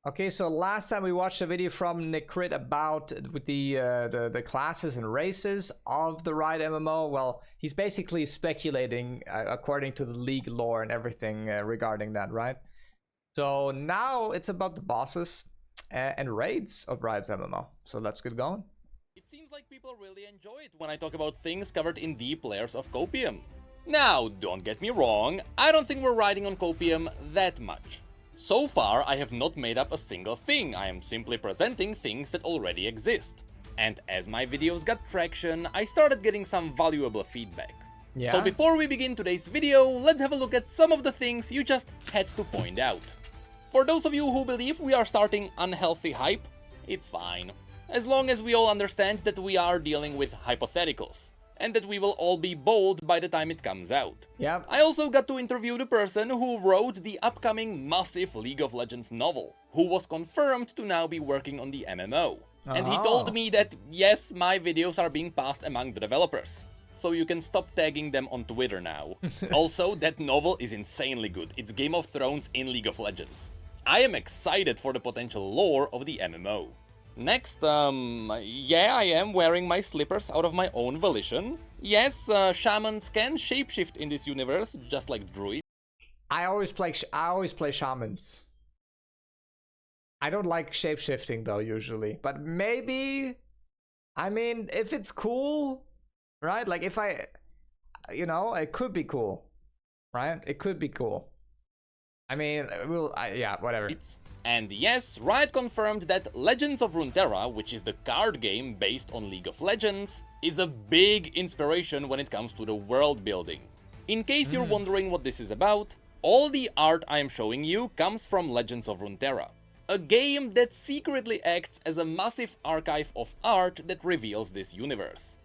Okay, so last time we watched a video from Necrit about with the classes and races of the Riot MMO. Well, he's basically speculating according to the league lore and everything regarding that, right? So now it's about the bosses and raids of Riot's MMO. So let's get going. It seems like people really enjoy it when I talk about things covered in deep layers of copium. Now, don't get me wrong, I don't think we're riding on copium that much. So far, I have not made up a single thing, I am simply presenting things that already exist. And as my videos got traction, I started getting some valuable feedback. Yeah. So before we begin today's video, let's have a look at some of the things you just had to point out. For those of you who believe we are starting unhealthy hype, it's fine. As long as we all understand that we are dealing with hypotheticals, and that we will all be bold by the time it comes out. Yep. I also got to interview the person who wrote the upcoming massive League of Legends novel, who was confirmed to now be working on the MMO. And he told me that yes, my videos are being passed among the developers. So you can stop tagging them on Twitter now. Also, that novel is insanely good. It's Game of Thrones in League of Legends. I am excited for the potential lore of the MMO. Next, yeah, I am wearing my slippers out of my own volition. Yes, shamans can shapeshift in this universe, just like druids. I always play shamans. I don't like shapeshifting though, usually. But maybe, I mean, if it's cool, right? Like if you know, it could be cool, right? It could be cool. I mean, yeah, whatever. And yes, Riot confirmed that Legends of Runeterra, which is the card game based on League of Legends, is a big inspiration when it comes to the world building. In case you're wondering what this is about, all the art I am showing you comes from Legends of Runeterra, a game that secretly acts as a massive archive of art that reveals this universe.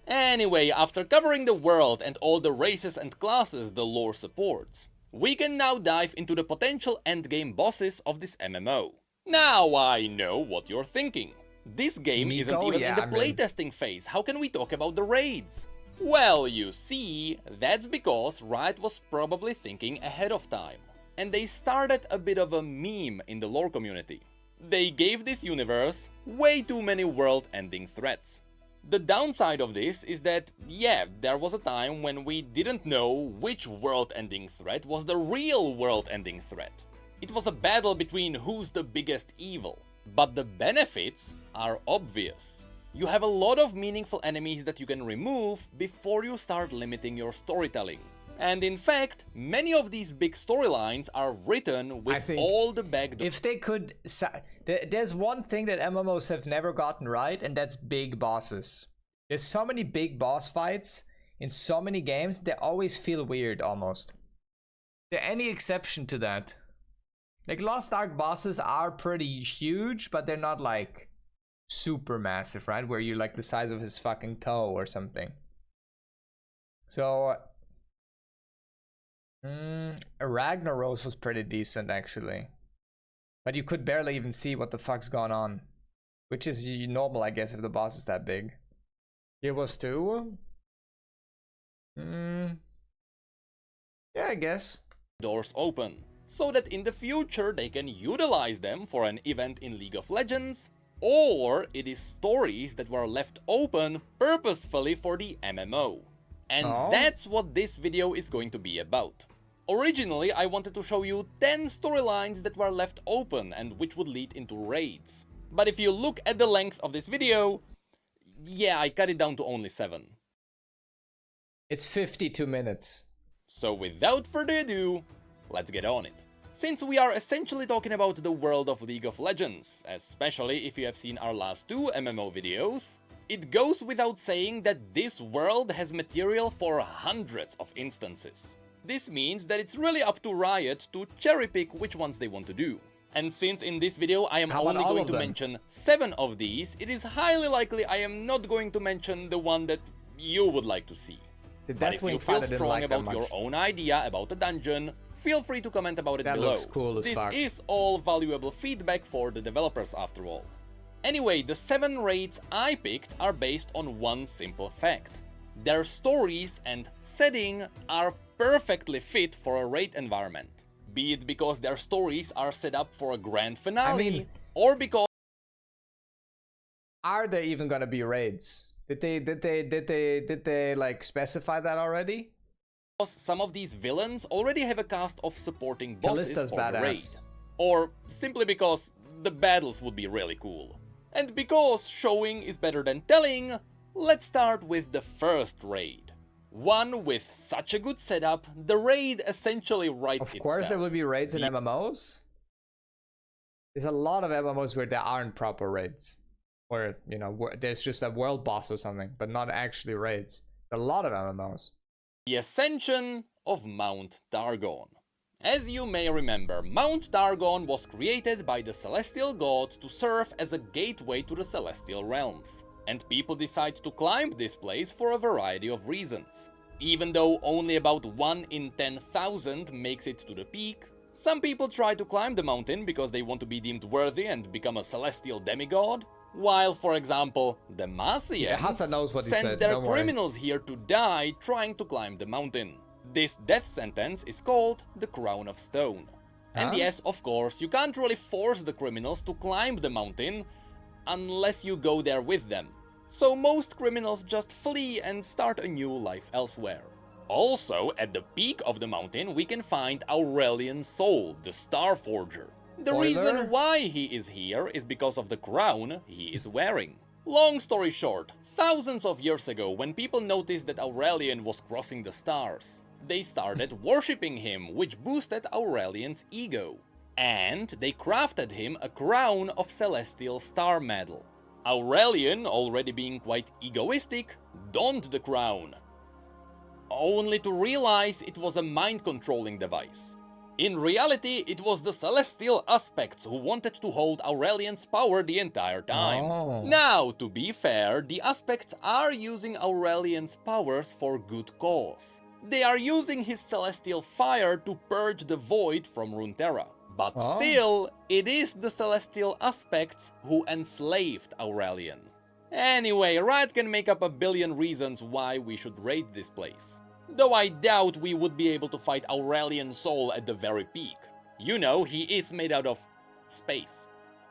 Anyway, after covering the world and all the races and classes the lore supports, we can now dive into the potential endgame bosses of this MMO. Now I know what you're thinking. This game isn't even in the playtesting phase, how can we talk about the raids? Well, you see, that's because Riot was probably thinking ahead of time. And they started a bit of a meme in the lore community. They gave this universe way too many world-ending threats. The downside of this is that, yeah, there was a time when we didn't know which world-ending threat was the real world-ending threat. It was a battle between who's the biggest evil. But the benefits are obvious. You have a lot of meaningful enemies that you can remove before you start limiting your storytelling. And in fact, many of these big storylines are written with all the backdoor. If they could, there's one thing that MMOs have never gotten right, and that's big bosses. There's so many big boss fights in so many games, they always feel weird almost. There any exception to that? Like Lost Ark bosses are pretty huge, but they're not like super massive, right? Where you're like the size of his fucking toe or something. So Ragnaros was pretty decent actually, but you could barely even see what the fuck's going on, which is normal, I guess, if the boss is that big. It was too. Yeah, I guess. Doors open, so that in the future they can utilize them for an event in League of Legends, or it is stories that were left open purposefully for the MMO. And that's what this video is going to be about. Originally, I wanted to show you 10 storylines that were left open and which would lead into raids. But if you look at the length of this video, yeah, I cut it down to only 7. It's 52 minutes. So without further ado, let's get on it. Since we are essentially talking about the world of League of Legends, especially if you have seen our last 2 MMO videos, it goes without saying that this world has material for hundreds of instances. This means that it's really up to Riot to cherry pick which ones they want to do. And since in this video I am only going to mention 7 of these, it is highly likely I am not going to mention the one that you would like to see. But if you feel strong about your own idea about a dungeon, feel free to comment about it below. Looks cool as fuck. This is all valuable feedback for the developers after all. Anyway, the 7 raids I picked are based on one simple fact. Their stories and setting are perfectly fit for a raid environment. Be it because their stories are set up for a grand finale, I mean, or because are there even gonna be raids? Did they like specify that already? some of these villains already have a cast of supporting bosses Callista's for the raid. badass. Or simply because the battles would be really cool. And because showing is better than telling, let's start with the first raid. One with such a good setup, the raid essentially writes Of course itself. there will be raids in MMOs. There's a lot of MMOs where there aren't proper raids. Where, you know, there's just a world boss or something, but not actually raids. A lot of MMOs. The Ascension of Mount Targon. As you may remember, Mount Targon was created by the celestial gods to serve as a gateway to the celestial realms. And people decide to climb this place for a variety of reasons. Even though only about 1 in 10,000 makes it to the peak, some people try to climb the mountain because they want to be deemed worthy and become a celestial demigod, while, for example, the Massians Hassan knows what he send said, their don't worry. criminals here to die trying to climb the mountain. This death sentence is called the Crown of Stone. And Huh? yes, of course, you can't really force the criminals to climb the mountain unless you go there with them. So most criminals just flee and start a new life elsewhere. Also, at the peak of the mountain, we can find Aurelian Soul, the Star Forger. The Spoiler? reason why he is here is because of the crown he is wearing. Long story short, thousands of years ago, when people noticed that Aurelian was crossing the stars, they started worshipping him, which boosted Aurelian's ego. And they crafted him a crown of celestial star metal. Aurelian, already being quite egoistic, donned the crown, only to realize it was a mind-controlling device. In reality, it was the celestial aspects who wanted to hold Aurelian's power the entire time. Oh. Now, to be fair, the aspects are using Aurelian's powers for good cause. They are using his celestial fire to purge the void from Runeterra. But Oh. still, it is the celestial aspects who enslaved Aurelian. Anyway, Riot can make up a billion reasons why we should raid this place. Though I doubt we would be able to fight Aurelian Soul at the very peak. You know, he is made out of space.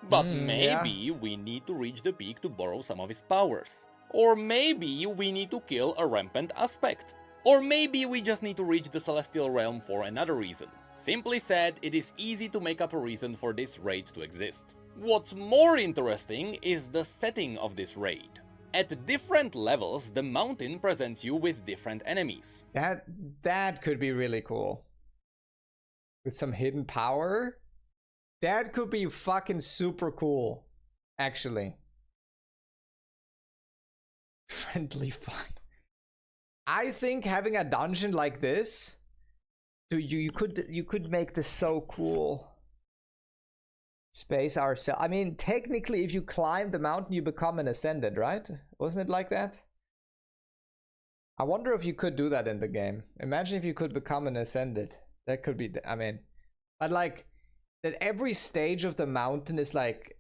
But maybe we need to reach the peak to borrow some of his powers. Or maybe we need to kill a rampant aspect. Or maybe we just need to reach the Celestial Realm for another reason. Simply said, it is easy to make up a reason for this raid to exist. What's more interesting is the setting of this raid. At different levels, the mountain presents you with different enemies. That could be really cool. With some hidden power? That could be fucking super cool, actually. Friendly fire. I think having a dungeon like this, you could make this so cool. Space ourselves. I mean, technically, if you climb the mountain, you become an ascended, right? Wasn't it like that? I wonder if you could do that in the game. Imagine if you could become an ascended. That could be, I mean, but like, that every stage of the mountain is like,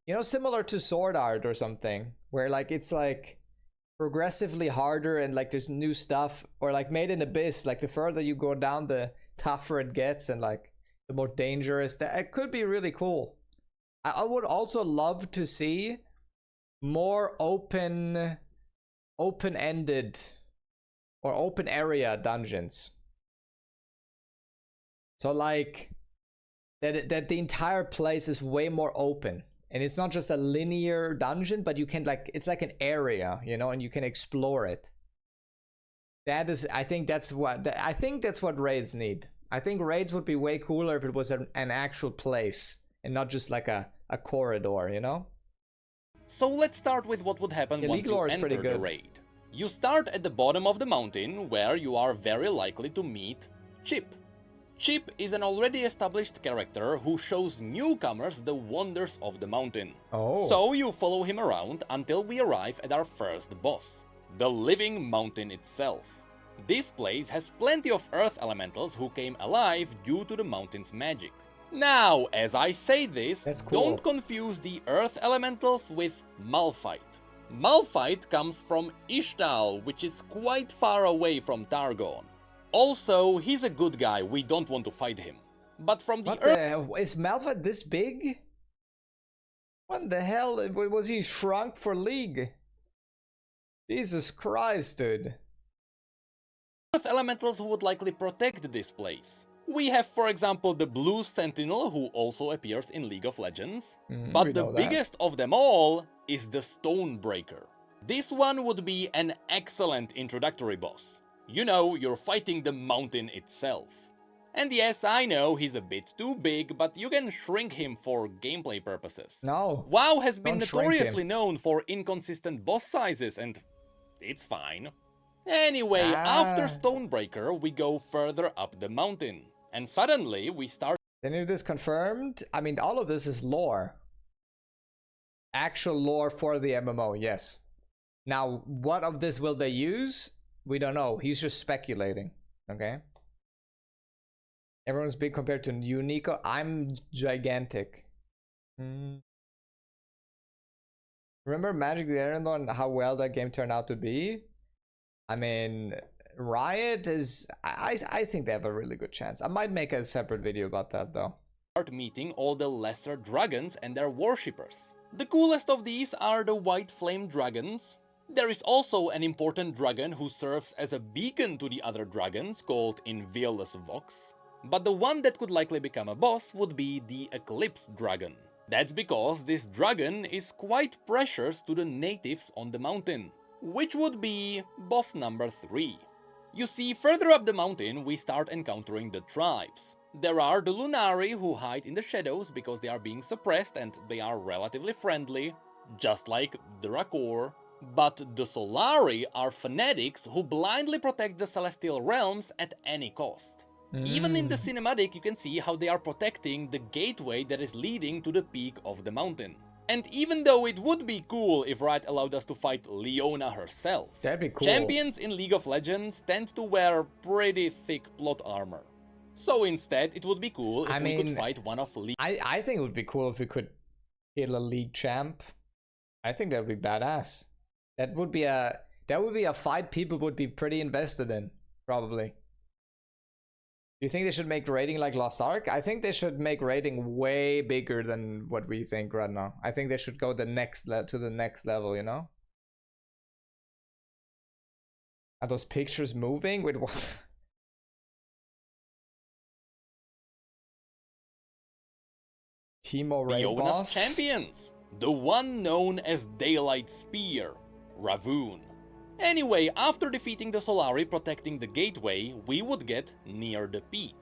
you know, similar to Sword Art or something, where like, it's like progressively harder and like there's new stuff, or like Made in Abyss, like the further you go down, the tougher it gets and like the more dangerous. That it could be really cool. I would also love to see more open-ended or open area dungeons. So like that the entire place is way more open, and it's not just a linear dungeon, but you can like, it's like an area, you know, and you can explore it. That is, I think that's what raids need. I think raids would be way cooler if it was an actual place and not just like a corridor, you know? So let's start with what would happen once League you lore is enter pretty the good. raid. You start at the bottom of the mountain, where you are very likely to meet Chip. Chip is an already established character who shows newcomers the wonders of the mountain. Oh. So you follow him around until we arrive at our first boss, the Living Mountain itself. This place has plenty of earth elementals who came alive due to the mountain's magic. Now, as I say this, That's cool. don't confuse the earth elementals with Malphite. Malphite comes from Ishtal, which is quite far away from Targon. Also, he's a good guy, we don't want to fight him. But from the What the hell? Is Malphite this big? What the hell? Was he shrunk for League? Jesus Christ, dude. Earth elementals who would likely protect this place. We have, for example, the Blue Sentinel, who also appears in League of Legends. But the biggest of them all is the Stonebreaker. This one would be an excellent introductory boss. You know, you're fighting the mountain itself. And yes, I know he's a bit too big, but you can shrink him for gameplay purposes. No. WoW has been notoriously known for inconsistent boss sizes, and it's fine. Anyway, after Stonebreaker, we go further up the mountain. And suddenly, we start... Any of this confirmed? I mean, all of this is lore. Actual lore for the MMO, yes. Now, what of this will they use? We don't know. He's just speculating, okay? Everyone's big compared to you, Neeko. I'm gigantic. Remember Magic the Gathering and how well that game turned out to be? I mean... Riot is... I think they have a really good chance. I might make a separate video about that, though. Start meeting all the lesser dragons and their worshippers. The coolest of these are the White Flame Dragons. There is also an important dragon who serves as a beacon to the other dragons, called Inviolus Vox. But the one that could likely become a boss would be the Eclipse Dragon. That's because this dragon is quite precious to the natives on the mountain, which would be boss number 3. You see, further up the mountain, we start encountering the tribes. There are the Lunari, who hide in the shadows because they are being suppressed and they are relatively friendly, just like the Rakor. But the Solari are fanatics who blindly protect the Celestial Realms at any cost. Even in the cinematic, you can see how they are protecting the gateway that is leading to the peak of the mountain. And even though it would be cool if Riot allowed us to fight Leona herself, that'd be cool. Champions in League of Legends tend to wear pretty thick plot armor. So instead, it would be cool if we could fight one of League... I think it would be cool if we could kill a League champ. I think that would be badass. That would be a fight people would be pretty invested in, probably. Do you think they should make raiding like Lost Ark? I think they should make raiding way bigger than what we think right now. I think they should go to the next level, you know? Are those pictures moving? Wait, what? Teemo raid Leona's boss? champions! The one known as Daylight Spear, Ravoon. Anyway, after defeating the Solari protecting the gateway, we would get near the peak.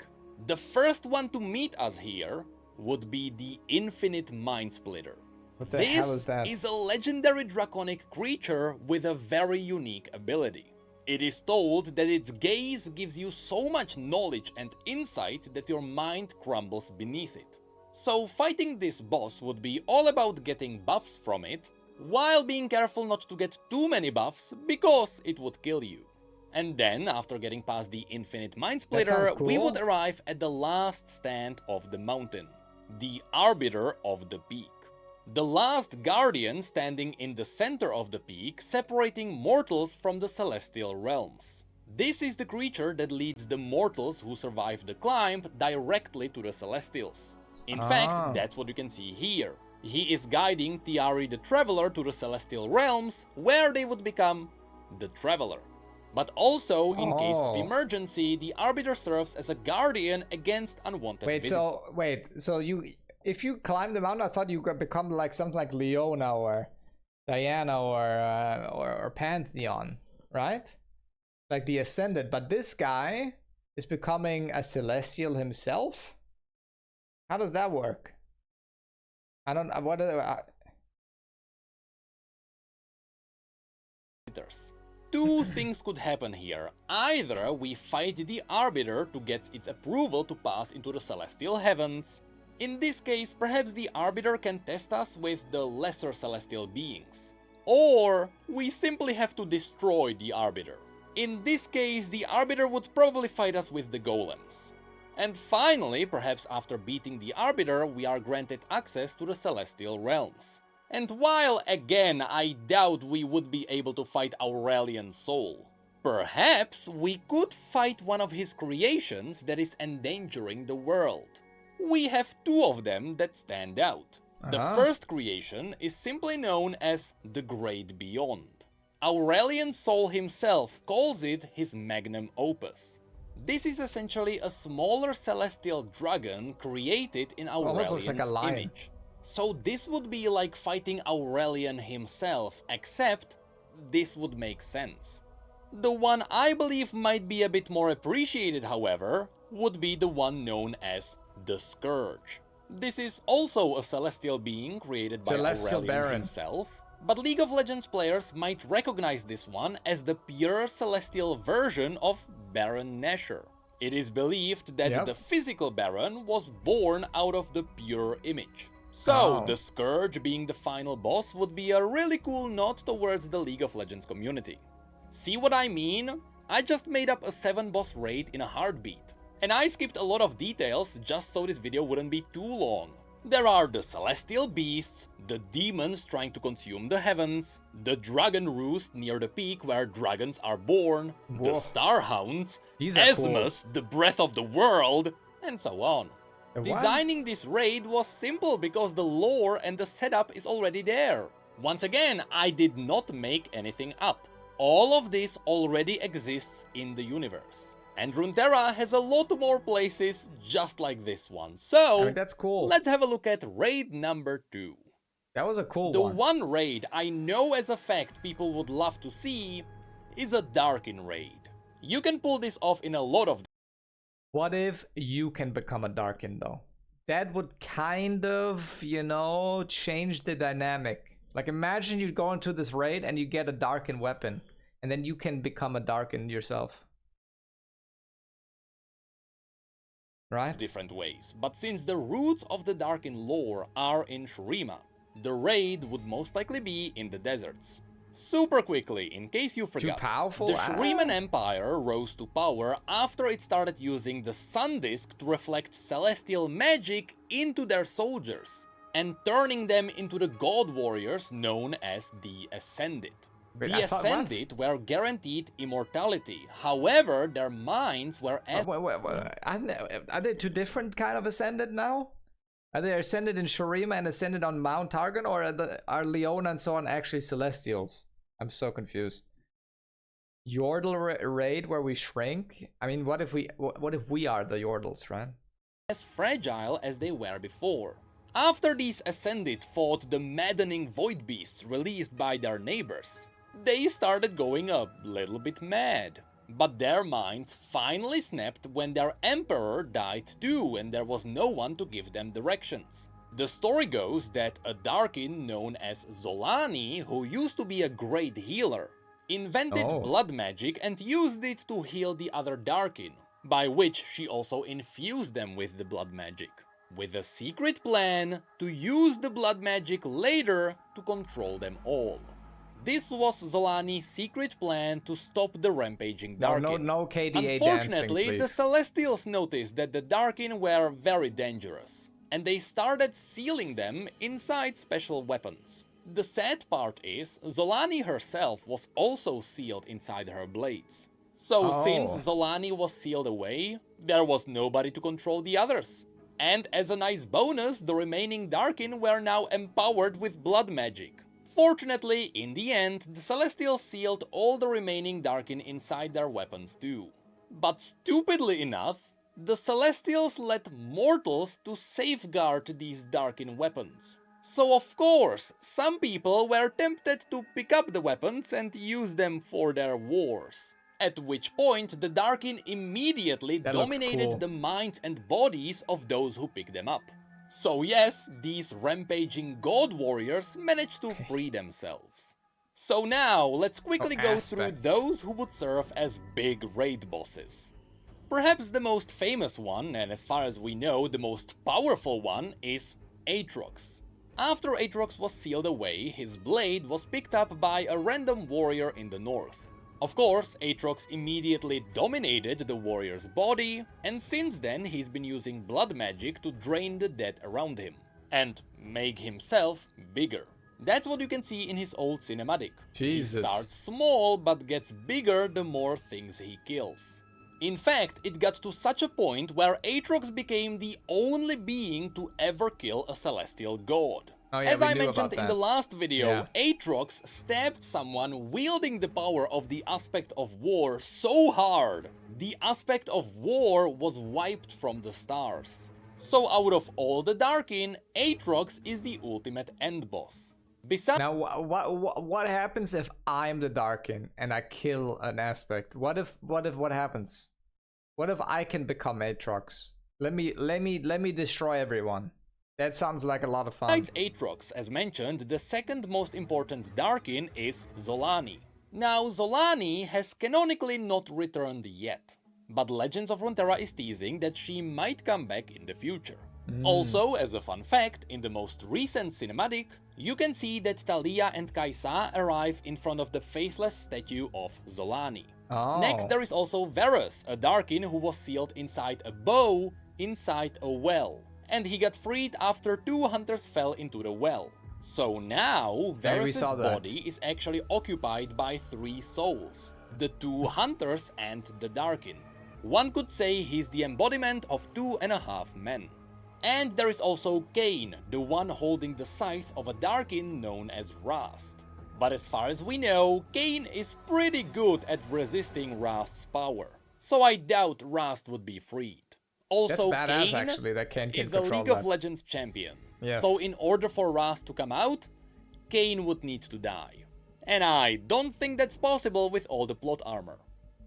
The first one to meet us here would be the Infinite Mind Splitter. What the hell is that? This is a legendary draconic creature with a very unique ability. It is told that its gaze gives you so much knowledge and insight that your mind crumbles beneath it. So fighting this boss would be all about getting buffs from it, while being careful not to get too many buffs, because it would kill you. And then, after getting past the Infinite Mind Splitter, cool. we would arrive at the last stand of the mountain, the Arbiter of the Peak. The last guardian standing in the center of the peak, separating mortals from the celestial realms. This is the creature that leads the mortals who survive the climb directly to the celestials. In fact, that's what you can see here. He is guiding Tiari the Traveler to the Celestial Realms, where they would become the Traveler. But also, in case of emergency, the Arbiter serves as a guardian against unwanted visitors. So if you climb the mountain, I thought you could become like something like Leona or Diana or Pantheon, right? Like the Ascended. But this guy is becoming a Celestial himself? How does that work? I don't... What are... Two things could happen here. Either we fight the Arbiter to get its approval to pass into the Celestial Heavens. In this case, perhaps the Arbiter can test us with the lesser celestial beings. Or we simply have to destroy the Arbiter. In this case, the Arbiter would probably fight us with the Golems. And finally, perhaps after beating the Arbiter, we are granted access to the Celestial Realms. And while, again, I doubt we would be able to fight Aurelian Soul, perhaps we could fight one of his creations that is endangering the world. We have two of them that stand out. The first creation is simply known as the Great Beyond. Aurelian Sol himself calls it his magnum opus. This is essentially a smaller celestial dragon created in Aurelian's image. So this would be like fighting Aurelian himself, except this would make sense. The one I believe might be a bit more appreciated, however, would be the one known as the Scourge. This is also a celestial being created by Aurelian himself, but League of Legends players might recognize this one as the pure celestial version of Baron Nashor. It is believed that the physical Baron was born out of the pure image. So, the Scourge being the final boss would be a really cool nod towards the League of Legends community. See what I mean? I just made up a 7-boss raid in a heartbeat. And I skipped a lot of details just so this video wouldn't be too long. There are the celestial beasts, the demons trying to consume the heavens, the dragon roost near the peak where dragons are born, the star hounds, Esmus, the breath of the world, and so on. Designing this raid was simple because the lore and the setup is already there. Once again, I did not make anything up. All of this already exists in the universe. And Runeterra has a lot more places just like this one. So, that's cool. Let's have a look at raid number 2. That was a cool one. The one raid I know as a fact people would love to see is a Darkin raid. You can pull this off in a lot of... What if you can become a Darkin though? That would kind of, you know, change the dynamic. Like imagine you go into this raid and you get a Darkin weapon. And then you can become a Darkin yourself. Right? Different ways. But since the roots of the Darkin lore are in Shurima, the raid would most likely be in the deserts. Super quickly, in case you forgot, the Shuriman Empire rose to power after it started using the Sun Disk to reflect celestial magic into their soldiers, and turning them into the god warriors known as the Ascended. The Ascended were guaranteed immortality, however, their minds were as... Are they two different kind of Ascended now? Are they Ascended in Shurima and Ascended on Mount Targon, or are Leona and so on actually Celestials? I'm so confused. Yordle raid where we shrink? I mean, what if we are the Yordles, right? As fragile as they were before. After these Ascended fought the maddening void beasts released by their neighbors, they started going a little bit mad. But their minds finally snapped when their emperor died too and there was no one to give them directions. The story goes that a Darkin known as Zolani, who used to be a great healer, invented blood magic and used it to heal the other Darkin, by which she also infused them with the blood magic, with a secret plan to use the blood magic later to control them all. This was Zolani's secret plan to stop the rampaging Darkin. No KDA Unfortunately, dancing, the Celestials noticed that the Darkin were very dangerous, and they started sealing them inside special weapons. The sad part is, Zolani herself was also sealed inside her blades. So since Zolani was sealed away, there was nobody to control the others. And as a nice bonus, the remaining Darkin were now empowered with blood magic. Fortunately, in the end, the Celestials sealed all the remaining Darkin inside their weapons too. But stupidly enough, the Celestials let mortals to safeguard these Darkin weapons. So of course, some people were tempted to pick up the weapons and use them for their wars. At which point, the Darkin immediately dominated the minds and bodies of those who picked them up. So yes, these rampaging god warriors managed to free themselves. So now, let's quickly go through those who would serve as big raid bosses. Perhaps the most famous one, and as far as we know, the most powerful one, is Aatrox. After Aatrox was sealed away, his blade was picked up by a random warrior in the north. Of course, Aatrox immediately dominated the warrior's body, and since then he's been using blood magic to drain the dead around him, and make himself bigger. That's what you can see in his old cinematic. Jesus. He starts small, but gets bigger the more things he kills. In fact, it got to such a point where Aatrox became the only being to ever kill a celestial god. Oh, yeah, As we I knew mentioned about in that. the last video, Yeah. Aatrox stabbed someone wielding the power of the aspect of war so hard, the aspect of war was wiped from the stars. So out of all the Darkin, Aatrox is the ultimate end boss. Besides Now, what happens if I'm the Darkin and I kill an aspect? What happens? What if I can become Aatrox? Let me destroy everyone. That sounds like a lot of fun. Besides Aatrox, as mentioned, the second most important Darkin is Zolani. Now, Zolani has canonically not returned yet, but Legends of Runeterra is teasing that she might come back in the future. Also, as a fun fact, in the most recent cinematic, you can see that Talia and Kai'Sa arrive in front of the faceless statue of Zolani. Oh. Next, there is also Varus, a Darkin who was sealed inside a bow inside a well, and he got freed after 2 hunters fell into the well. So now, Varus' body is actually occupied by 3 souls, the 2 hunters and the Darkin. One could say he's the embodiment of 2.5 men. And there is also Kayn, the one holding the scythe of a Darkin known as Rast. But as far as we know, Kayn is pretty good at resisting Rast's power, so I doubt Rast would be freed. Also, That's badass, Kayn actually, that Kayn can is a control League of that. Legends champion, Yes. so in order for Rast to come out, Kayn would need to die. And I don't think that's possible with all the plot armor.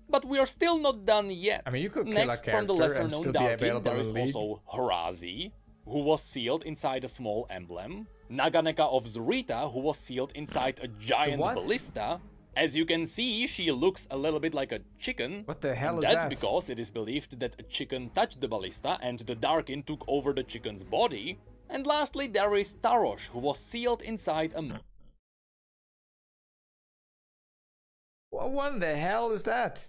But we are still not done yet. I mean, you could kill a Next, from the character and lesser-known still be Darkin, available there in is League. also Horazi, who was sealed inside a small emblem, Naganeka of Zurita, who was sealed inside a giant What? ballista. As you can see, she looks a little bit like a chicken. What the hell and is that's that? because it is believed that a chicken touched the ballista and the Darkin took over the chicken's body. And lastly, there is Tarosh, who was sealed inside a... What the hell is that?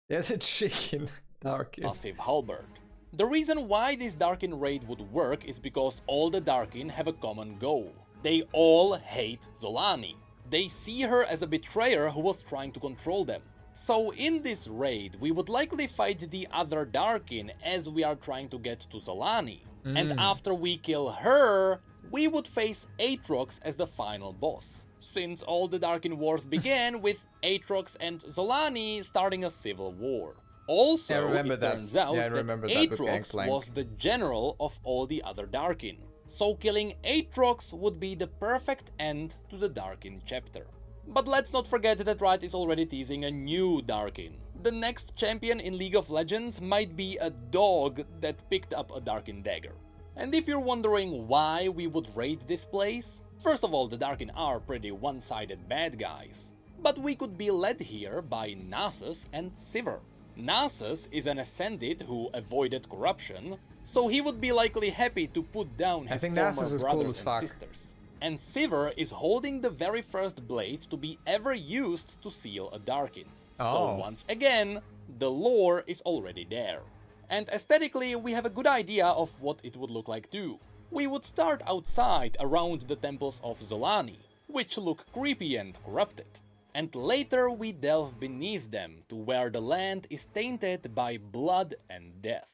There's a chicken, Darkin. massive halberd. The reason why this Darkin raid would work is because all the Darkin have a common goal. They all hate Zolani. They see her as a betrayer who was trying to control them. So in this raid, we would likely fight the other Darkin as we are trying to get to Zolani. And after we kill her, we would face Aatrox as the final boss, since all the Darkin wars began with Aatrox and Zolani starting a civil war. Also, it turns out that Aatrox was the general of all the other Darkin, so killing Aatrox would be the perfect end to the Darkin chapter. But let's not forget that Riot is already teasing a new Darkin. The next champion in League of Legends might be a dog that picked up a Darkin dagger. And if you're wondering why we would raid this place, first of all, the Darkin are pretty one-sided bad guys. But we could be led here by Nasus and Sivir. Nasus is an Ascended who avoided corruption, so he would be likely happy to put down his former brothers and sisters. And Sivir is holding the very first blade to be ever used to seal a Darkin. So once again, the lore is already there. And aesthetically, we have a good idea of what it would look like too. We would start outside around the temples of Zolani, which look creepy and corrupted. And later we delve beneath them to where the land is tainted by blood and death.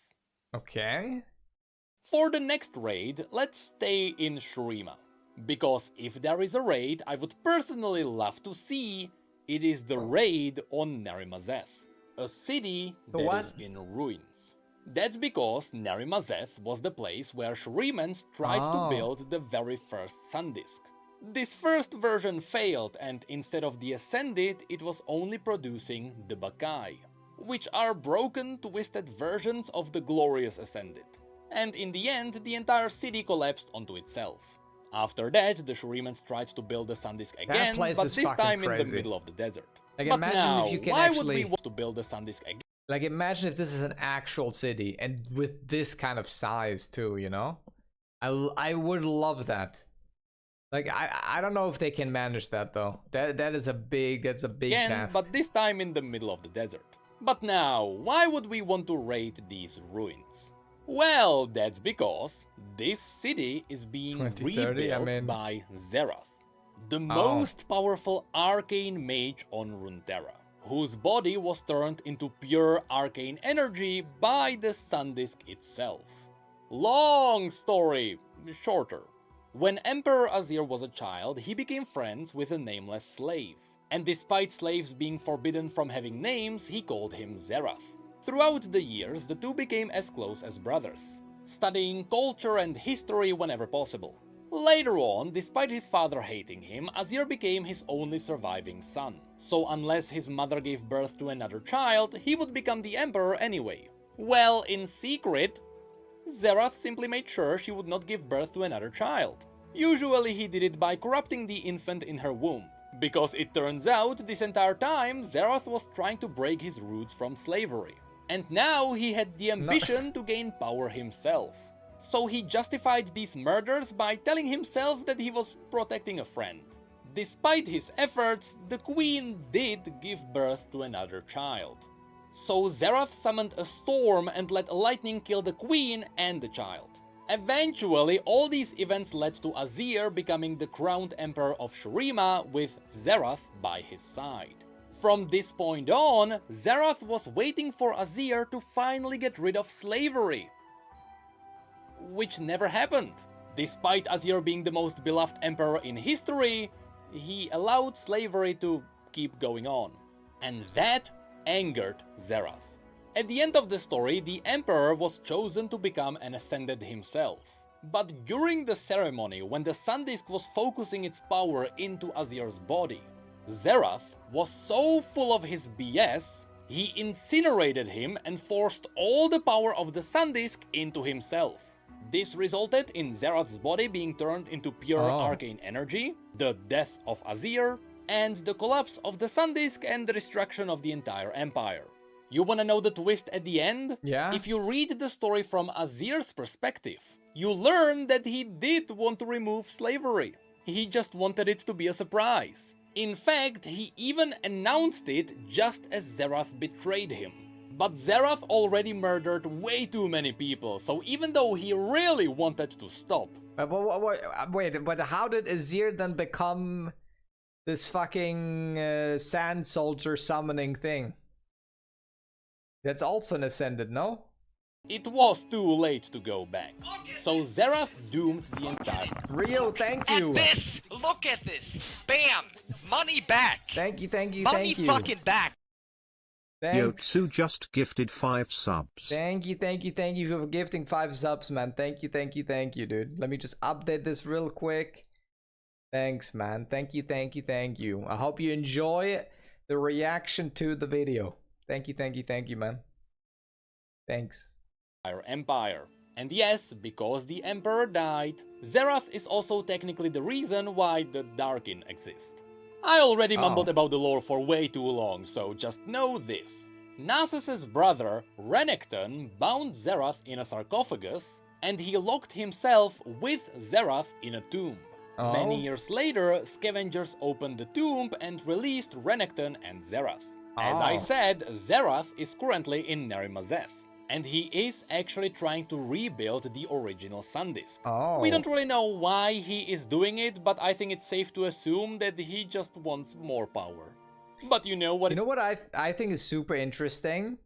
Okay. For the next raid, let's stay in Shurima. Because if there is a raid I would personally love to see, it is the raid on Narimazeth, a city that is in ruins. That's because Narimazeth was the place where Shurimans tried to build the very first Sun Disk. This first version failed, and instead of the Ascended, it was only producing the Bakai, which are broken, twisted versions of the glorious Ascended. And in the end, the entire city collapsed onto itself. After that, the Shurimans tried to build the Sun Disk again, but this time in the middle of the desert. Like, but imagine now, if you can why actually... would we want to build the Sun Disk again? Like, imagine if this is an actual city, and with this kind of size too, you know? I would love that. Like, I don't know if they can manage that though. That's a big task. But this time in the middle of the desert. But now, why would we want to raid these ruins? Well, that's because this city is being rebuilt by Zerath, the most powerful arcane mage on Runeterra, whose body was turned into pure arcane energy by the Sun Disk itself. Long story, shorter. When Emperor Azir was a child, he became friends with a nameless slave. And despite slaves being forbidden from having names, he called him Xerath. Throughout the years, the two became as close as brothers, studying culture and history whenever possible. Later on, despite his father hating him, Azir became his only surviving son. So unless his mother gave birth to another child, he would become the emperor anyway. Well, in secret, Xerath simply made sure she would not give birth to another child. Usually he did it by corrupting the infant in her womb. Because it turns out, this entire time, Xerath was trying to break his roots from slavery. And now he had the ambition to gain power himself. So he justified these murders by telling himself that he was protecting a friend. Despite his efforts, the queen did give birth to another child. So Xerath summoned a storm and let lightning kill the queen and the child. Eventually, all these events led to Azir becoming the crowned emperor of Shurima with Xerath by his side. From this point on, Xerath was waiting for Azir to finally get rid of slavery, which never happened. Despite Azir being the most beloved emperor in history, he allowed slavery to keep going on. And that angered Xerath. At the end of the story, the Emperor was chosen to become an Ascended himself. But during the ceremony, when the Sun Disk was focusing its power into Azir's body, Xerath was so full of his BS, he incinerated him and forced all the power of the Sun Disk into himself. This resulted in Xerath's body being turned into pure arcane energy, the death of Azir, and the collapse of the Sun Disk and the destruction of the entire empire. You wanna know the twist at the end? Yeah. If you read the story from Azir's perspective, you learn that he did want to remove slavery. He just wanted it to be a surprise. In fact, he even announced it just as Xerath betrayed him. But Xerath already murdered way too many people, so even though he really wanted to stop... Wait, but how did Azir then become this fucking sand soldier summoning thing? That's also an Ascended, no? It was too late to go back. So Xerath doomed the entire... Rio, thank you! At this! Look at this! Bam! Money back! Thank you, Money fucking back! Thanks. Yotsu just gifted 5 subs. Thank you for gifting 5 subs, man. Thank you, dude. Let me just update this real quick. Thanks, man. Thank you. I hope you enjoy the reaction to the video. Thank you, man. Thanks. Empire. And yes, because the Emperor died, Xerath is also technically the reason why the Darkin exist. I already mumbled about the lore for way too long, so just know this. Nasus's brother, Renekton, bound Xerath in a sarcophagus, and he locked himself with Xerath in a tomb. Many years later, scavengers opened the tomb and released Renekton and Xerath. As I said, Xerath is currently in Nerimazeth, and he is actually trying to rebuild the original Sun Disk. We don't really know why he is doing it, but I think it's safe to assume that he just wants more power. But you know what? You know what I think is super interesting?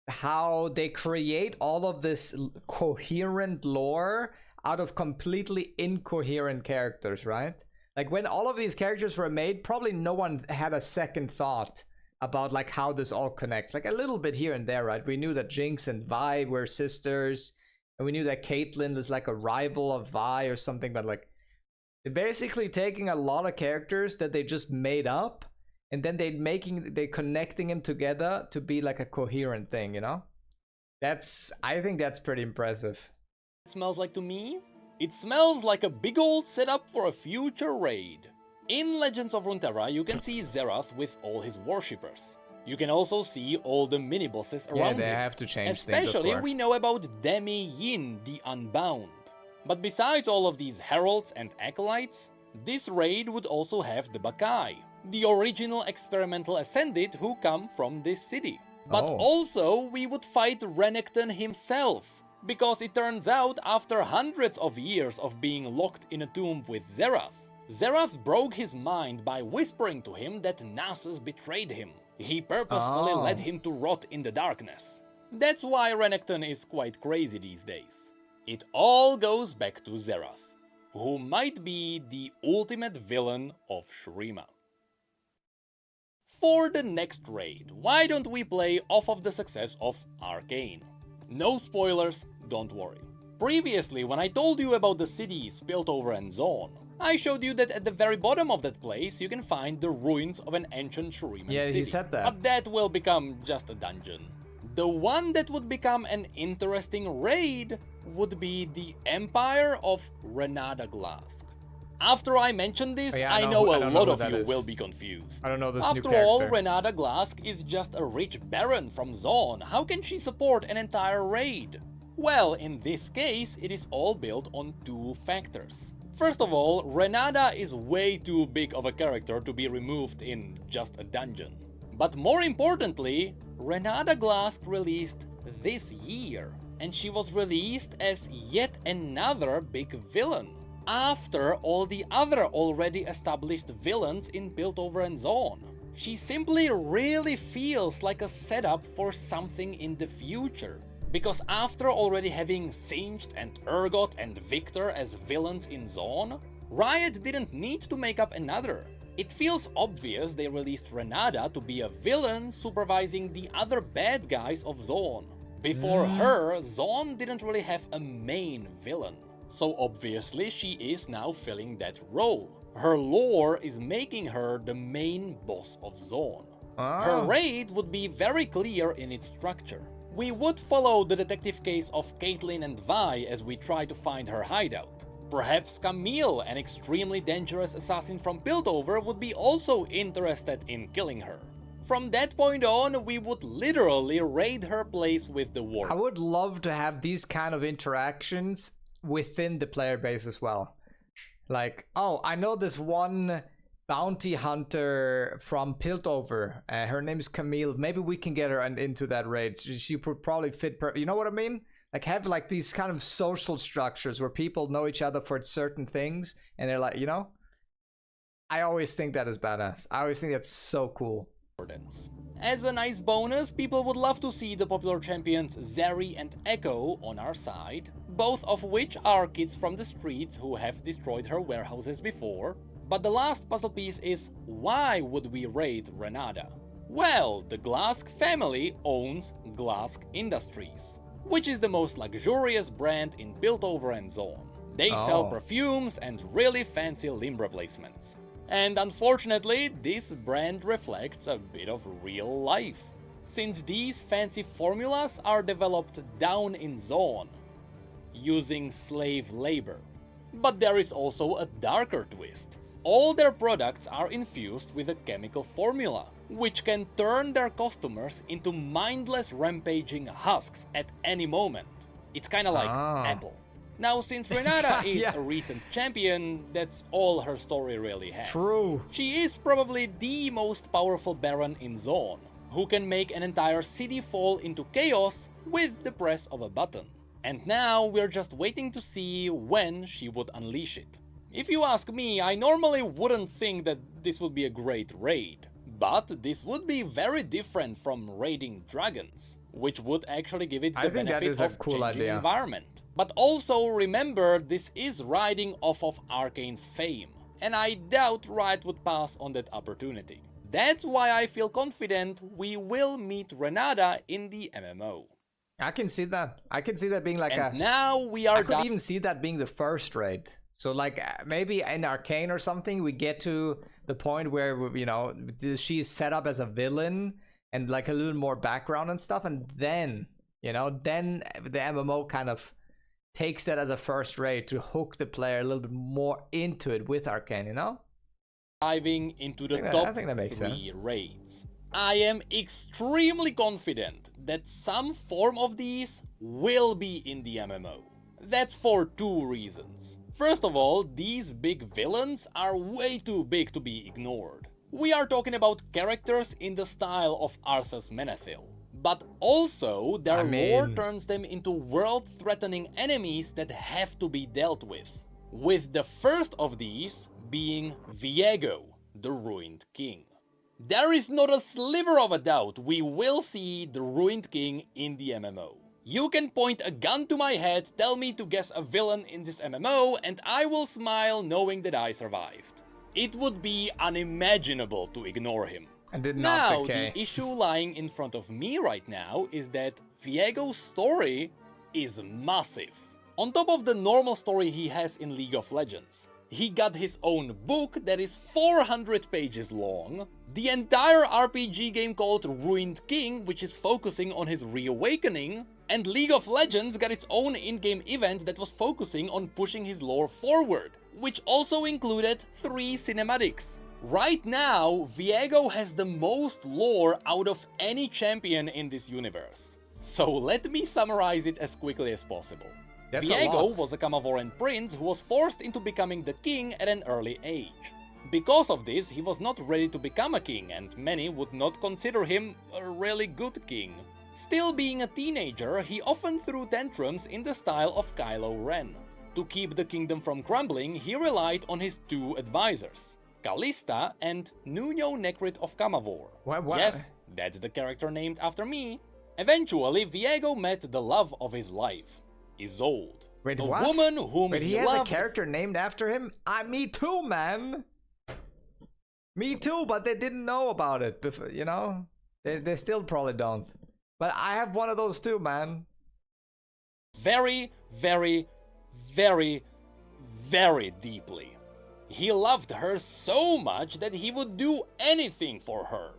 How they create all of this coherent lore out of completely incoherent characters, right? Like when all of these characters were made, probably no one had a second thought about like how this all connects. Like a little bit here and there, right? We knew that Jinx and Vi were sisters, and we knew that Caitlyn is like a rival of Vi or something, but like they're basically taking a lot of characters that they just made up, and then they're connecting them together to be like a coherent thing, you know? I think that's pretty impressive. It smells like to me? It smells like a big old setup for a future raid. In Legends of Runeterra, you can see Xerath with all his worshippers. You can also see all the mini-bosses around him. Yeah, they have to change Especially, things, of course. we know about Demi Yin, the Unbound. But besides all of these heralds and acolytes, this raid would also have the Bakai, the original experimental Ascended who come from this city. But also, we would fight Renekton himself, Because it turns out, after hundreds of years of being locked in a tomb with Xerath broke his mind by whispering to him that Nasus betrayed him. He purposefully led him to rot in the darkness. That's why Renekton is quite crazy these days. It all goes back to Xerath, who might be the ultimate villain of Shurima. For the next raid, why don't we play off of the success of Arcane? No spoilers, don't worry. Previously, when I told you about the cities Piltover and Zaun, I showed you that at the very bottom of that place you can find the ruins of an ancient Shuriman city. Yeah, he said that. But that will become just a dungeon. The one that would become an interesting raid would be the Empire of Renada Glask. After I mention this, I know a lot of you will be confused. I don't know this new character. character. After all, Renada Glask is just a rich baron from Zaun. How can she support an entire raid? Well, in this case, it is all built on two factors. First of all, Renada is way too big of a character to be removed in just a dungeon. But more importantly, Renada Glask released this year, and she was released as yet another big villain, after all the other already established villains in Piltover and Zaun. She simply really feels like a setup for something in the future. Because after already having Singed and Urgot and Victor as villains in Zaun, Riot didn't need to make up another. It feels obvious they released Renada to be a villain supervising the other bad guys of Zaun. Before her, Zaun didn't really have a main villain. So obviously she is now filling that role. Her lore is making her the main boss of Zaun. Her raid would be very clear in its structure. We would follow the detective case of Caitlyn and Vi as we try to find her hideout. Perhaps Camille, an extremely dangerous assassin from Piltover, would be also interested in killing her. From that point on, we would literally raid her place with the war. I would love to have these kind of interactions within the player base as well. Like, oh, I know this one bounty hunter from Piltover. Her name's Camille. Maybe we can get her into that raid. She would probably fit. You know what I mean? Like have like these kind of social structures where people know each other for certain things, and they're like, you know. I always think that is badass. I always think that's so cool. As a nice bonus, people would love to see the popular champions Zeri and Echo on our side, both of which are kids from the streets who have destroyed her warehouses before. But the last puzzle piece is, why would we raid Renada? Well, the Glask family owns Glask Industries, which is the most luxurious brand in Piltover and Zaun. They sell perfumes and really fancy limb replacements. And unfortunately, this brand reflects a bit of real life, since these fancy formulas are developed down in Zaun, using slave labor. But there is also a darker twist. All their products are infused with a chemical formula, which can turn their customers into mindless rampaging husks at any moment. It's kinda like Apple. Now, since Renada is a recent champion, that's all her story really has. True. She is probably the most powerful Baron in Zaun, who can make an entire city fall into chaos with the press of a button. And now we're just waiting to see when she would unleash it. If you ask me, I normally wouldn't think that this would be a great raid. But this would be very different from raiding dragons, which would actually give it the benefit of changing environment. But also remember, this is riding off of Arcane's fame, and I doubt Riot would pass on that opportunity. That's why I feel confident we will meet Renada in the MMO. I can see that. I can see that being like and now we are I could even see that being the first raid. So like maybe in Arcane or something, we get to the point where, you know, she's set up as a villain and like a little more background and stuff. And then, you know, then the MMO kind of takes that as a first raid to hook the player a little bit more into it with Arcane, you know? Diving into the top 3 raids. I am extremely confident that some form of these will be in the MMO. That's for 2 reasons. First of all, these big villains are way too big to be ignored. We are talking about characters in the style of Arthas Menethil. but also their lore mean- turns them into world-threatening enemies that have to be dealt with the first of these being Viego, the Ruined King. There is not a sliver of a doubt we will see the Ruined King in the MMO. You can point a gun to my head, tell me to guess a villain in this MMO, and I will smile knowing that I survived. It would be unimaginable to ignore him. I did Now, not decay. the issue lying in front of me right now is that Viego's story is massive. On top of the normal story he has in League of Legends, he got his own book that is 400 pages long, the entire RPG game called Ruined King, which is focusing on his reawakening, and League of Legends got its own in-game event that was focusing on pushing his lore forward, which also included 3 cinematics. Right now, Viego has the most lore out of any champion in this universe. So let me summarize it as quickly as possible. That's a Viego lot. was a Camavoran prince who was forced into becoming the king at an early age. Because of this, he was not ready to become a king, and many would not consider him a really good king. Still being a teenager, he often threw tantrums in the style of Kylo Ren. To keep the kingdom from crumbling, he relied on his 2 advisors, Kalista and Nuno Necrit of Camavor. What? Yes, that's the character named after me. Eventually, Viego met the love of his life, Isolde. Wait, a what? woman whom Wait, he he has loved. a character named after him? Me too, man. Me too, but they didn't know about it before, you know? They still probably don't. But I have one of those too, man. Very, very, very, very deeply. He loved her so much that he would do anything for her.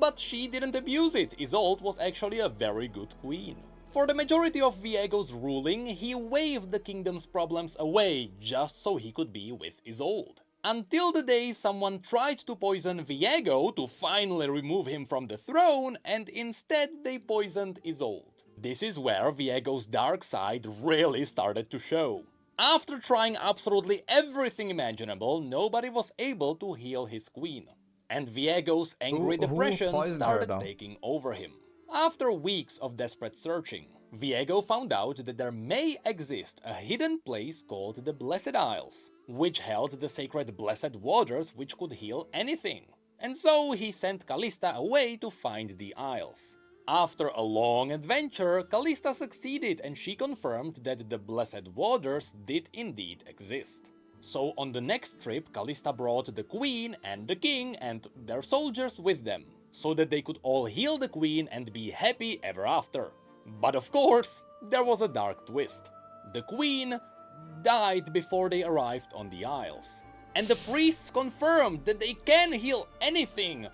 But she didn't abuse it. Isolde was actually a very good queen. For the majority of Viego's ruling, he waved the kingdom's problems away just so he could be with Isolde. Until the day someone tried to poison Viego to finally remove him from the throne, and instead they poisoned Isolde. This is where Viego's dark side really started to show. After trying absolutely everything imaginable, nobody was able to heal his queen. And Viego's angry Who depression poisoned her, started though? taking over him. After weeks of desperate searching, Viego found out that there may exist a hidden place called the Blessed Isles, which held the sacred blessed waters which could heal anything. And so he sent Kalista away to find the Isles. After a long adventure, Kalista succeeded and she confirmed that the blessed waters did indeed exist. So on the next trip, Kalista brought the queen and the king and their soldiers with them, so that they could all heal the queen and be happy ever after. But of course, there was a dark twist. The queen died before they arrived on the Isles. And the priests confirmed that they can heal anything,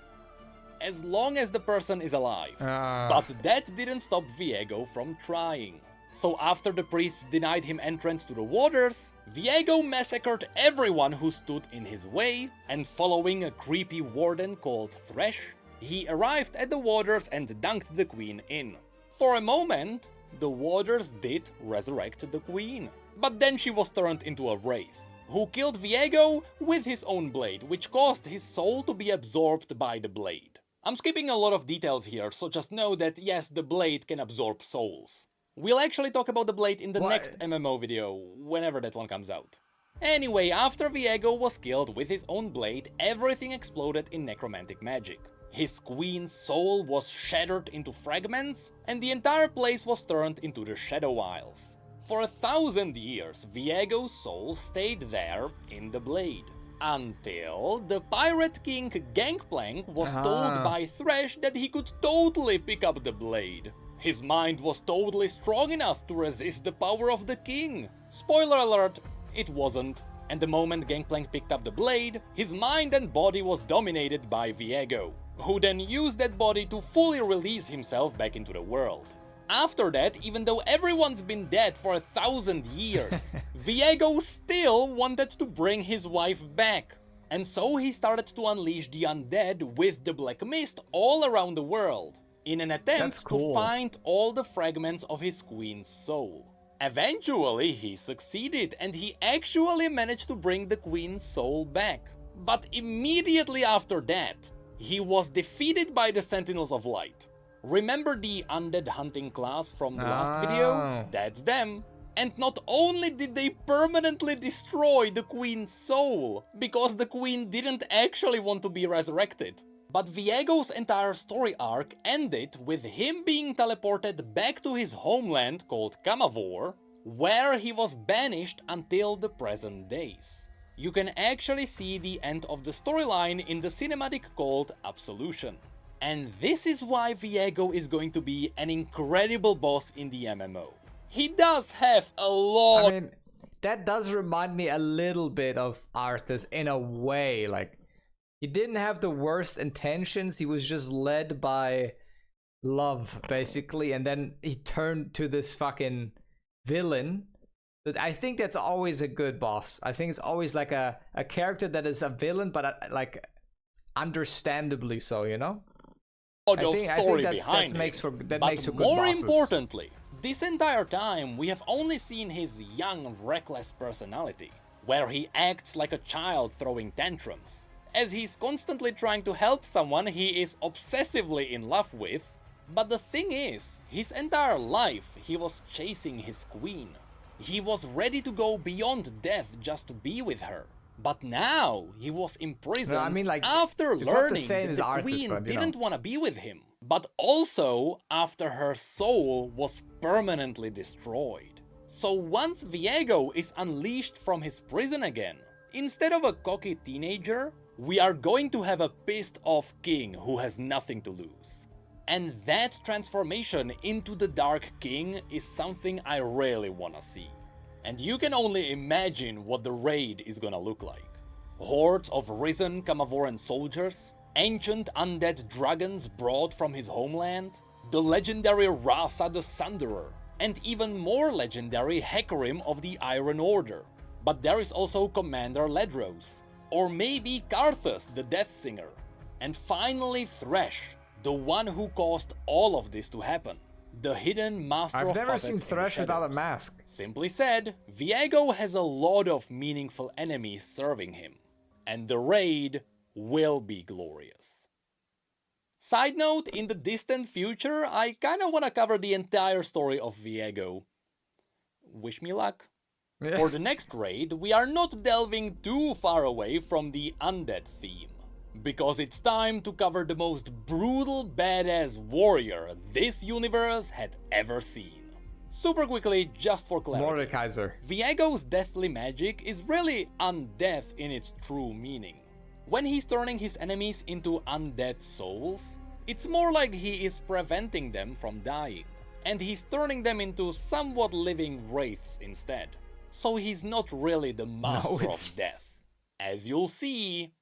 as long as the person is alive. But that didn't stop Viego from trying. So after the priests denied him entrance to the waters, Viego massacred everyone who stood in his way, and following a creepy warden called Thresh, he arrived at the waters and dunked the queen in. For a moment, the waters did resurrect the queen. But then she was turned into a wraith, who killed Viego with his own blade, which caused his soul to be absorbed by the blade. I'm skipping a lot of details here, so just know that yes, the blade can absorb souls. We'll actually talk about the blade in the next MMO video, whenever that one comes out. Anyway, after Viego was killed with his own blade, everything exploded in necromantic magic. His queen's soul was shattered into fragments, and the entire place was turned into the Shadow Isles. For 1,000 years, Viego's soul stayed there in the blade. Until the Pirate King Gangplank was told by Thresh that he could totally pick up the blade. His mind was totally strong enough to resist the power of the king. Spoiler alert, it wasn't. And the moment Gangplank picked up the blade, his mind and body was dominated by Viego, who then used that body to fully release himself back into the world. After that, even though everyone's been dead for 1,000 years, Viego still wanted to bring his wife back. And so he started to unleash the undead with the Black Mist all around the world, in an attempt to find all the fragments of his queen's soul. Eventually, he succeeded, and he actually managed to bring the queen's soul back. But immediately after that, he was defeated by the Sentinels of Light. Remember the undead hunting class from the last video? That's them. And not only did they permanently destroy the Queen's soul, because the Queen didn't actually want to be resurrected, but Viego's entire story arc ended with him being teleported back to his homeland called Camavor, where he was banished until the present days. You can actually see the end of the storyline in the cinematic called Absolution. And this is why Viego is going to be an incredible boss in the MMO. He does have a lot... I mean, that does remind me a little bit of Arthas in a way. Like, he didn't have the worst intentions, he was just led by love, basically, and then he turned to this fucking villain. But I think that's always a good boss. I think it's always like a character that is a villain, but like understandably so, you know? I think that makes for good more bosses. Importantly, this entire time we have only seen his young, reckless personality, where he acts like a child throwing tantrums, as he's constantly trying to help someone he is obsessively in love with. But the thing is, his entire life he was chasing his queen. He was ready to go beyond death just to be with her. But now he was imprisoned after learning that the queen didn't want to be with him, but also after her soul was permanently destroyed. So once Viego is unleashed from his prison again, instead of a cocky teenager, we are going to have a pissed off king who has nothing to lose. And that transformation into the Dark King is something I really wanna see. And you can only imagine what the raid is gonna look like. Hordes of risen Camavoran soldiers, ancient undead dragons brought from his homeland, the legendary Rasa the Sunderer, and even more legendary Hecarim of the Iron Order. But there is also Commander Ledros, or maybe Karthus the Death Singer, and finally Thresh, the one who caused all of this to happen. The hidden master of puppets. I've never seen Thresh without a mask. Simply said, Viego has a lot of meaningful enemies serving him, and the raid will be glorious. Side note, in the distant future, I kinda wanna cover the entire story of Viego. Wish me luck. For the next raid, we are not delving too far away from the undead theme, because it's time to cover the most brutal badass warrior this universe had ever seen. Super quickly, just for clarity, Mordekaiser. Viego's deathly magic is really undeath in its true meaning. When he's turning his enemies into undead souls, it's more like he is preventing them from dying, and he's turning them into somewhat living wraiths instead. So he's not really the master of death. As you'll see,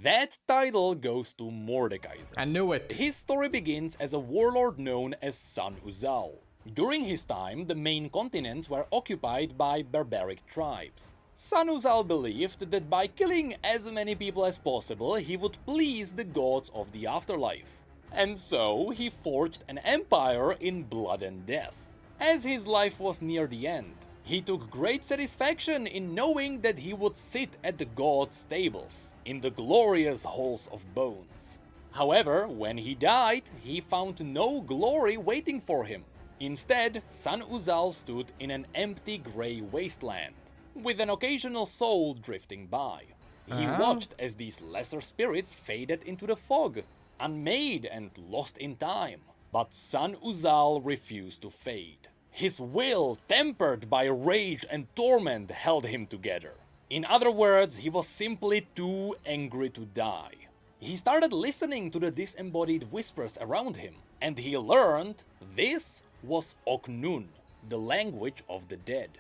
that title goes to Mordekaiser. I knew it. His story begins as a warlord known as Sun Uzal. During his time, the main continents were occupied by barbaric tribes. Sun Uzal believed that by killing as many people as possible, he would please the gods of the afterlife. And so, he forged an empire in blood and death. As his life was near the end, he took great satisfaction in knowing that he would sit at the gods' tables, in the glorious halls of bones. However, when he died, he found no glory waiting for him. Instead, Sun Uzal stood in an empty grey wasteland, with an occasional soul drifting by. He watched as these lesser spirits faded into the fog, unmade and lost in time. But Sun Uzal refused to fade. His will, tempered by rage and torment, held him together. In other words, he was simply too angry to die. He started listening to the disembodied whispers around him, and he learned this was Oknun, the language of the dead.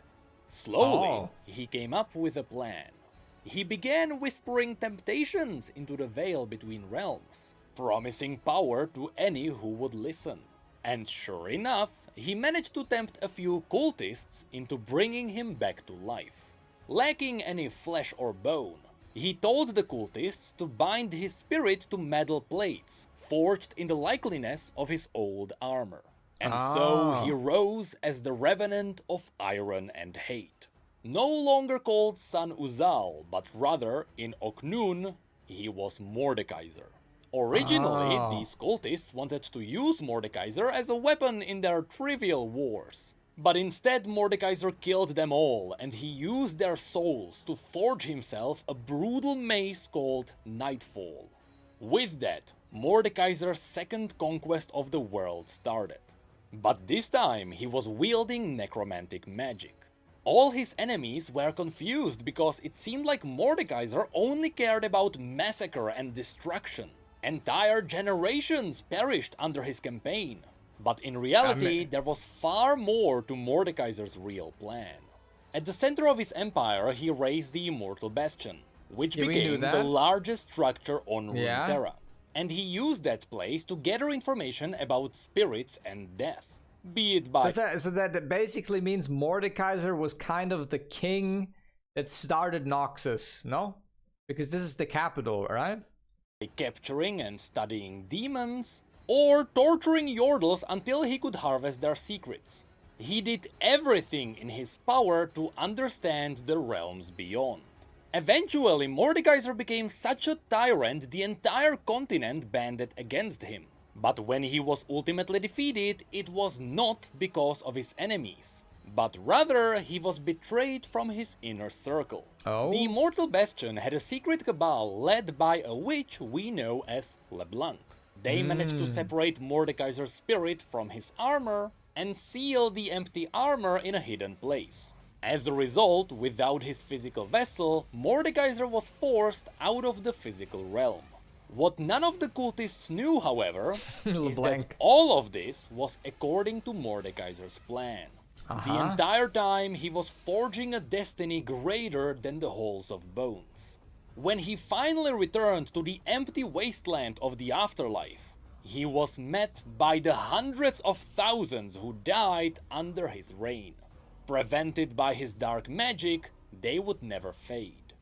Slowly, he came up with a plan. He began whispering temptations into the veil between realms, promising power to any who would listen. And sure enough, he managed to tempt a few cultists into bringing him back to life. Lacking any flesh or bone, he told the cultists to bind his spirit to metal plates, forged in the likeness of his old armor. And so he rose as the Revenant of Iron and Hate. No longer called Sun Uzal, but rather, in Oknun, he was Mordekaiser. Originally, Oh. these cultists wanted to use Mordekaiser as a weapon in their trivial wars. But instead Mordekaiser killed them all, and he used their souls to forge himself a brutal mace called Nightfall. With that, Mordekaiser's second conquest of the world started. But this time he was wielding necromantic magic. All his enemies were confused because it seemed like Mordekaiser only cared about massacre and destruction. Entire generations perished under his campaign. But in reality, there was far more to Mordekaiser's real plan. At the center of his empire, he raised the Immortal Bastion, which became the largest structure on Runeterra. And he used that place to gather information about spirits and death. Be it by... So that basically means Mordekaiser was kind of the king that started Noxus, no? Because this is the capital, right? Capturing and studying demons, or torturing Yordles until he could harvest their secrets. He did everything in his power to understand the realms beyond. Eventually, Mordekaiser became such a tyrant the entire continent banded against him. But when he was ultimately defeated, it was not because of his enemies, but rather he was betrayed from his inner circle. Oh. The Immortal Bastion had a secret cabal led by a witch we know as LeBlanc. They managed to separate Mordekaiser's spirit from his armor and seal the empty armor in a hidden place. As a result, without his physical vessel, Mordekaiser was forced out of the physical realm. What none of the cultists knew, however, is that all of this was according to Mordekaiser's plan. The entire time he was forging a destiny greater than the halls of bones. When he finally returned to the empty wasteland of the afterlife, he was met by the hundreds of thousands who died under his reign. Prevented by his dark magic, they would never fade.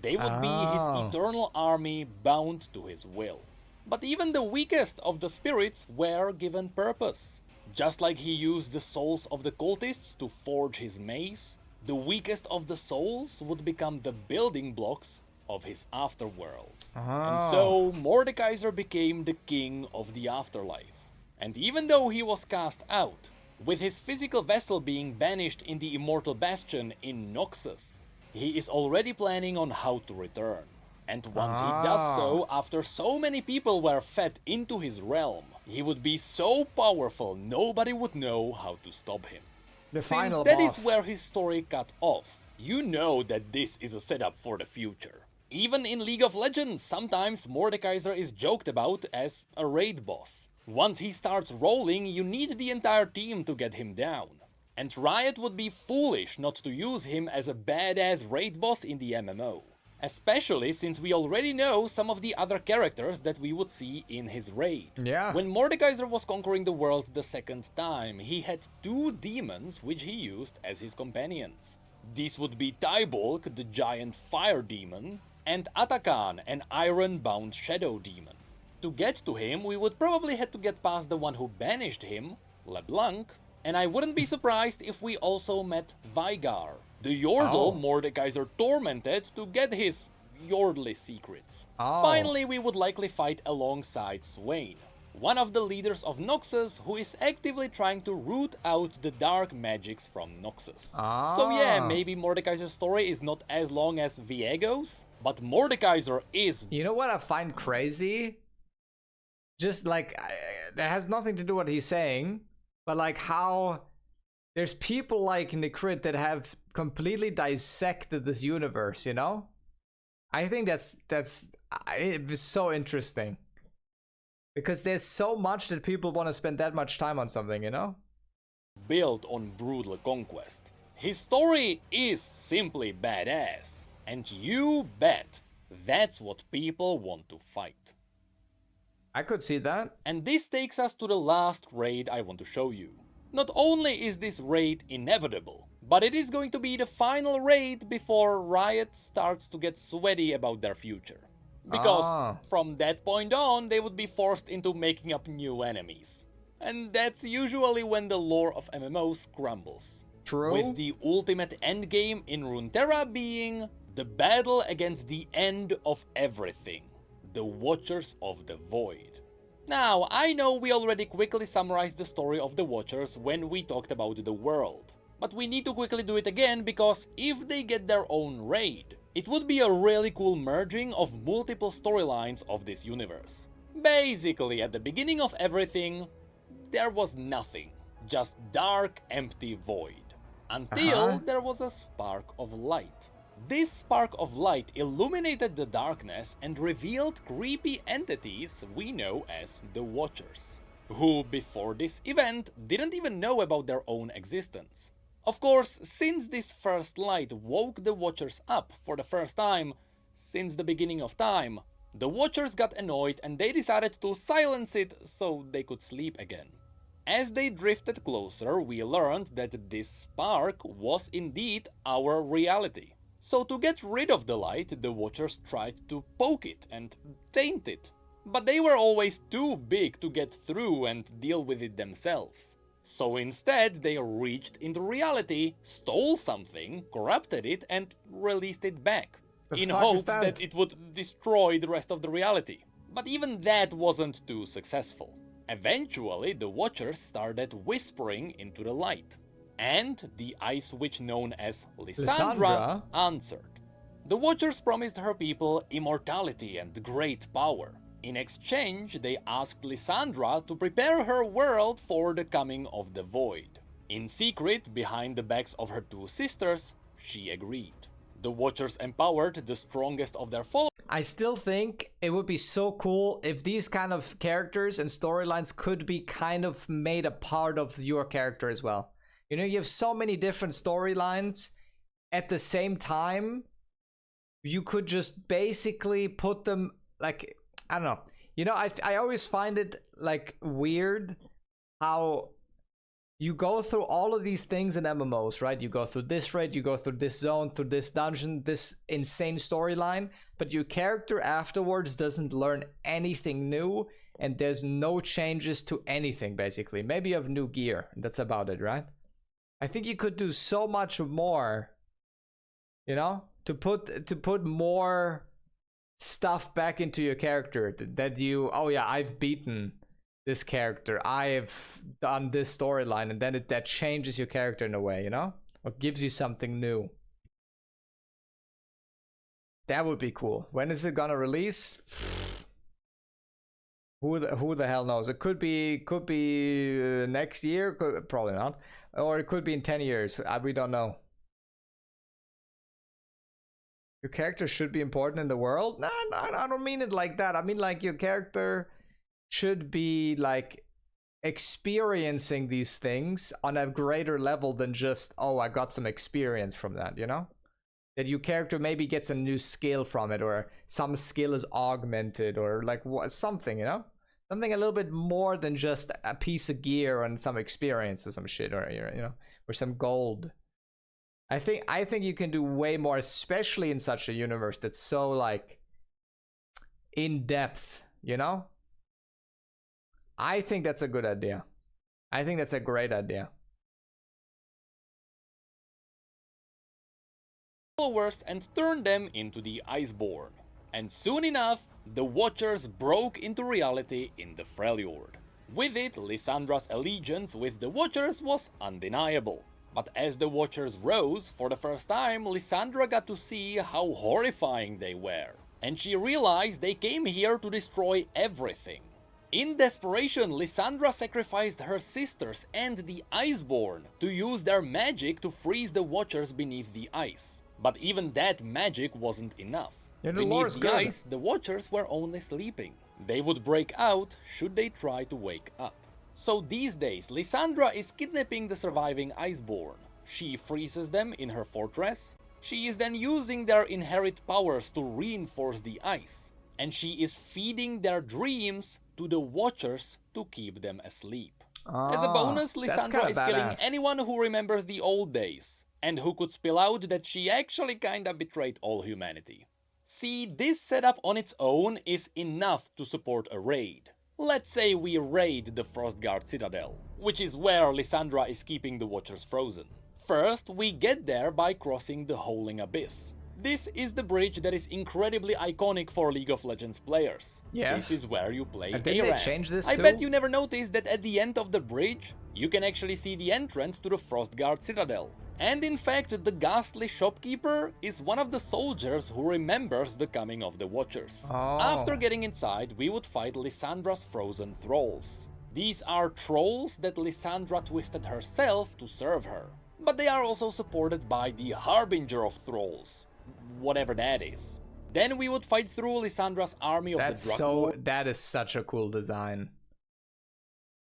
They would be his eternal army bound to his will. But even the weakest of the spirits were given purpose. Just like he used the souls of the cultists to forge his mace, the weakest of the souls would become the building blocks of his afterworld. And so Mordekaiser became the king of the afterlife. And even though he was cast out, with his physical vessel being banished in the Immortal Bastion in Noxus, he is already planning on how to return. And once he does so, after so many people were fed into his realm, he would be so powerful nobody would know how to stop him. Since that is where his story cut off, you know that this is a setup for the future. Even in League of Legends, sometimes Mordekaiser is joked about as a raid boss. Once he starts rolling, you need the entire team to get him down. And Riot would be foolish not to use him as a badass raid boss in the MMO. Especially since we already know some of the other characters that we would see in his raid. When Mordekaiser was conquering the world the second time, he had two demons which he used as his companions. These would be Tybolk, the giant fire demon, and Atakan, an iron-bound shadow demon. To get to him, we would probably have to get past the one who banished him, LeBlanc, and I wouldn't be surprised if we also met Veigar, the Yordle Mordekaiser tormented to get his Yordle secrets. Finally, we would likely fight alongside Swain, one of the leaders of Noxus who is actively trying to root out the dark magics from Noxus. So yeah, maybe Mordekaiser's story is not as long as Viego's, but Mordekaiser is... You know what I find crazy? Just like, that has nothing to do with what he's saying, but like how there's people like Necrit that have completely dissected this universe, you know? I think it was so interesting. Because there's so much that people want to spend that much time on something, you know? Built on brutal conquest. His story is simply badass. And you bet that's what people want to fight. I could see that. And this takes us to the last raid I want to show you. Not only is this raid inevitable, but it is going to be the final raid before Riot starts to get sweaty about their future. Because from that point on, they would be forced into making up new enemies. And that's usually when the lore of MMOs crumbles. True. With the ultimate endgame in Runeterra being the battle against the end of everything. the Watchers of the Void. Now, I know we already quickly summarized the story of the Watchers when we talked about the world, but we need to quickly do it again because if they get their own raid, it would be a really cool merging of multiple storylines of this universe. Basically, at the beginning of everything, there was nothing, just dark, empty void, until there was a spark of light. This spark of light illuminated the darkness and revealed creepy entities we know as the Watchers, who before this event didn't even know about their own existence. Of course, since this first light woke the Watchers up for the first time since the beginning of time, the Watchers got annoyed and they decided to silence it so they could sleep again. As they drifted closer, we learned that this spark was indeed our reality. So to get rid of the light, the Watchers tried to poke it and taint it, but they were always too big to get through and deal with it themselves. So instead they reached into reality, stole something, corrupted it and released it back, in hopes that it would destroy the rest of the reality. But even that wasn't too successful. Eventually the Watchers started whispering into the light, and the Ice Witch known as Lysandra answered. The Watchers promised her people immortality and great power. In exchange, they asked Lysandra to prepare her world for the coming of the Void. In secret, behind the backs of her two sisters, she agreed. The Watchers empowered the strongest of their followers. I still think it would be so cool if these kind of characters and storylines could be kind of made a part of your character as well. You know, you have so many different storylines at the same time. You could just basically put them like, I don't know. You know, I always find it like weird how you go through all of these things in MMOs, right? You go through this raid, you go through this zone, through this dungeon, this insane storyline, but your character afterwards doesn't learn anything new, and there's no changes to anything, basically. Maybe you have new gear, and that's about it, right? I think you could do so much more, you know, to put more stuff back into your character that you, oh yeah, I've beaten this character, I've done this storyline, and then that changes your character in a way, you know, or gives you something new. That would be cool. When is it gonna release? Who the hell knows? It could be next year, probably not, or it could be in 10 years. We don't know. Your character should be important in the world? No, I don't mean it like that. I mean like your character should be like experiencing these things on a greater level than just, oh, I got some experience from that, you know? That your character maybe gets a new skill from it, or some skill is augmented, or like something, you know? Something a little bit more than just a piece of gear and some experience or some shit, or, you know, or some gold. I think you can do way more, especially in such a universe that's so like in depth, you know? I think that's a good idea. I think that's a great idea. Followers and turned them into the Iceborn. And soon enough, the Watchers broke into reality in the Freljord. With it, Lysandra's allegiance with the Watchers was undeniable. But as the Watchers rose, for the first time, Lysandra got to see how horrifying they were. And she realized they came here to destroy everything. In desperation, Lysandra sacrificed her sisters and the Iceborn to use their magic to freeze the Watchers beneath the ice. But even that magic wasn't enough. Beneath the ice, the Watchers were only sleeping. They would break out should they try to wake up. So these days, Lysandra is kidnapping the surviving Iceborn. She freezes them in her fortress. She is then using their inherent powers to reinforce the ice. And she is feeding their dreams to the Watchers to keep them asleep. As a bonus, Lysandra is killing anyone who remembers the old days, and who could spill out that she actually kinda betrayed all humanity. See, this setup on its own is enough to support a raid. Let's say we raid the Frostguard Citadel, which is where Lysandra is keeping the Watchers frozen. First, we get there by crossing the Howling Abyss. This is the bridge that is incredibly iconic for League of Legends players. Yes. This is where you play And didn't they A-rank. change this I too? bet you never noticed that at the end of the bridge, you can actually see the entrance to the Frostguard Citadel. And in fact, the ghastly shopkeeper is one of the soldiers who remembers the coming of the Watchers. Oh. After getting inside, we would fight Lyssandra's frozen thralls. These are trolls that Lysandra twisted herself to serve her. But they are also supported by the Harbinger of Thralls, whatever that is. Then we would fight through Lysandra's army of the Drug. That is such a cool design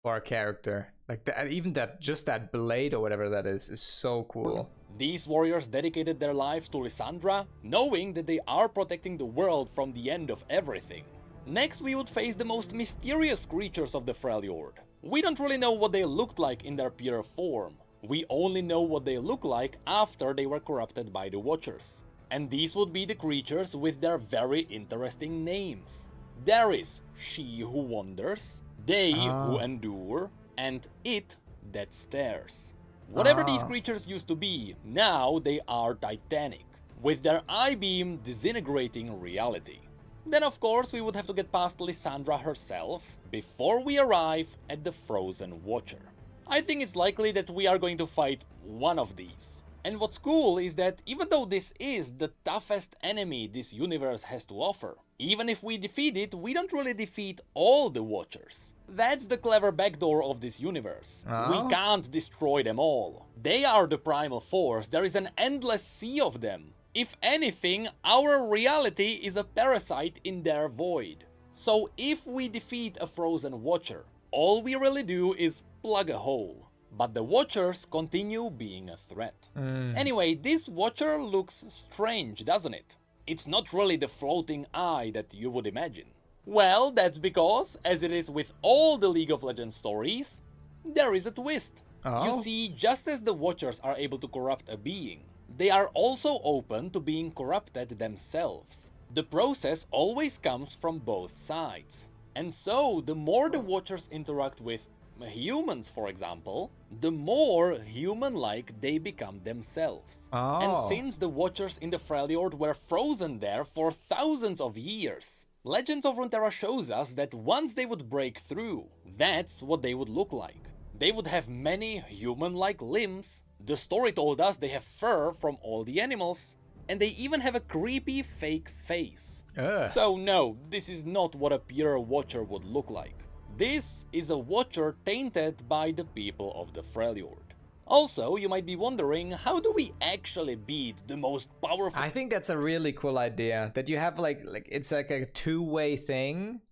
for a character. Like that, even that, just that blade or whatever that is so cool. These warriors dedicated their lives to Lysandra, knowing that they are protecting the world from the end of everything. Next, we would face the most mysterious creatures of the Freljord. We don't really know what they looked like in their pure form. We only know what they look like after they were corrupted by the Watchers. And these would be the creatures with their very interesting names. There is She Who Wanders, They Who Endure, and It That Stares. Whatever these creatures used to be, now they are titanic, with their eye-beam disintegrating reality. Then of course we would have to get past Lysandra herself before we arrive at the Frozen Watcher. I think it's likely that we are going to fight one of these. And what's cool is that even though this is the toughest enemy this universe has to offer, even if we defeat it, we don't really defeat all the Watchers. That's the clever backdoor of this universe. We can't destroy them all. They are the primal force, there is an endless sea of them. If anything, our reality is a parasite in their void. So if we defeat a Frozen Watcher, all we really do is plug a hole. But the Watchers continue being a threat. Anyway, this Watcher looks strange, doesn't it? It's not really the floating eye that you would imagine. Well, that's because, as it is with all the League of Legends stories, there is a twist. You see, just as the Watchers are able to corrupt a being, they are also open to being corrupted themselves. The process always comes from both sides. And so, the more the Watchers interact with humans, for example, the more human-like they become themselves. And since the Watchers in the Freljord were frozen there for thousands of years, Legends of Runeterra shows us that once they would break through, that's what they would look like. They would have many human-like limbs, the story told us they have fur from all the animals, and they even have a creepy fake face. So no, this is not what a pure Watcher would look like. This is a Watcher tainted by the people of the Freljord. Also, you might be wondering, how do we actually beat the most powerful... I think that's a really cool idea, that you have like it's like a two-way thing.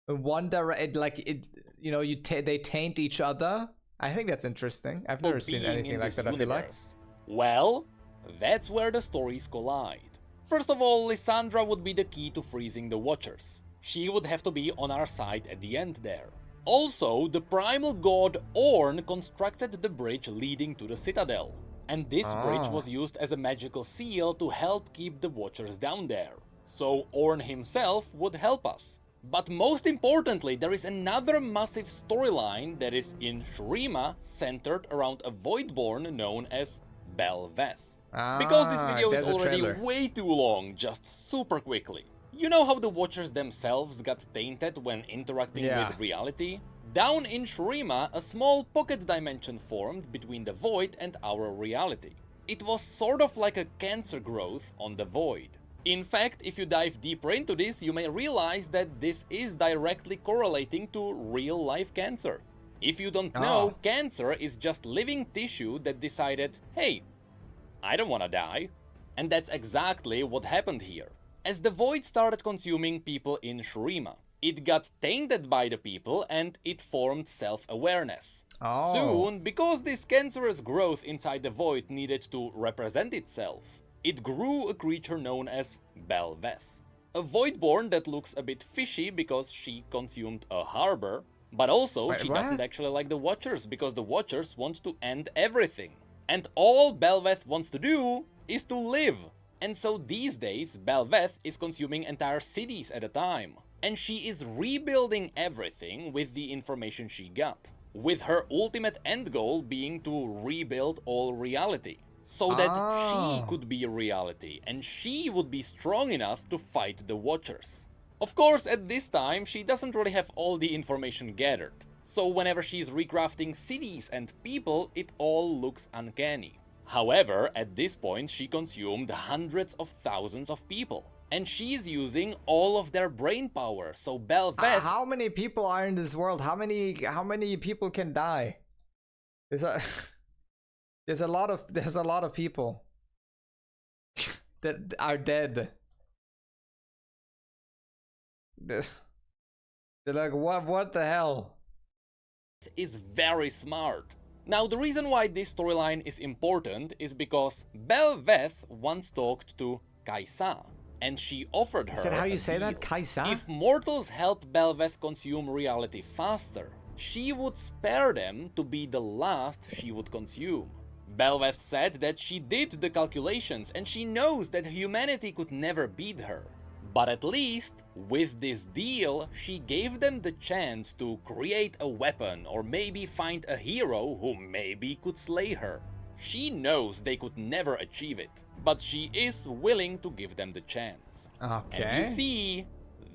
You know, they taint each other. I think that's interesting. I've never seen anything like that, I feel like. Well, that's where the stories collide. First of all, Lysandra would be the key to freezing the Watchers. She would have to be on our side at the end there. Also, the primal god Ornn constructed the bridge leading to the Citadel. And this bridge was used as a magical seal to help keep the Watchers down there. So Ornn himself would help us. But most importantly, there is another massive storyline that is in Shurima, centered around a Voidborn known as Bel'Veth. Because this video is already way too long, just super quickly. You know how the Watchers themselves got tainted when interacting with reality? Down in Shurima, a small pocket dimension formed between the Void and our reality. It was sort of like a cancer growth on the Void. In fact, if you dive deeper into this, you may realize that this is directly correlating to real-life cancer. If you don't know, cancer is just living tissue that decided, hey, I don't wanna die. And that's exactly what happened here. As the Void started consuming people in Shurima, it got tainted by the people and it formed self-awareness. Soon, because this cancerous growth inside the Void needed to represent itself, it grew a creature known as Bel'Veth. A Voidborn that looks a bit fishy because she consumed a harbor, but also she doesn't actually like the Watchers because the Watchers want to end everything. And all Bel'Veth wants to do is to live. And so these days, Bel'Veth is consuming entire cities at a time. And she is rebuilding everything with the information she got. With her ultimate end goal being to rebuild all reality. so that Oh. she could be reality and she would be strong enough to fight the Watchers. Of course, at this time, she doesn't really have all the information gathered, so whenever she's recrafting cities and people, it all looks uncanny. However, at this point, she consumed hundreds of thousands of people, and she's using all of their brain power, so Belveth... How many people are in this world? How many people can die? There's a there's a lot of people that are dead. They're like, what the hell? is very smart. Now, the reason why this storyline is important is because Belveth once talked to Kaisa, and she offered her. Is that how you a say that? deal. Kaisa? If mortals help Belveth consume reality faster, she would spare them to be the last she would consume. Belveth said that she did the calculations and she knows that humanity could never beat her. But at least, with this deal, she gave them the chance to create a weapon or maybe find a hero who maybe could slay her. She knows they could never achieve it, but she is willing to give them the chance. Okay. And you see,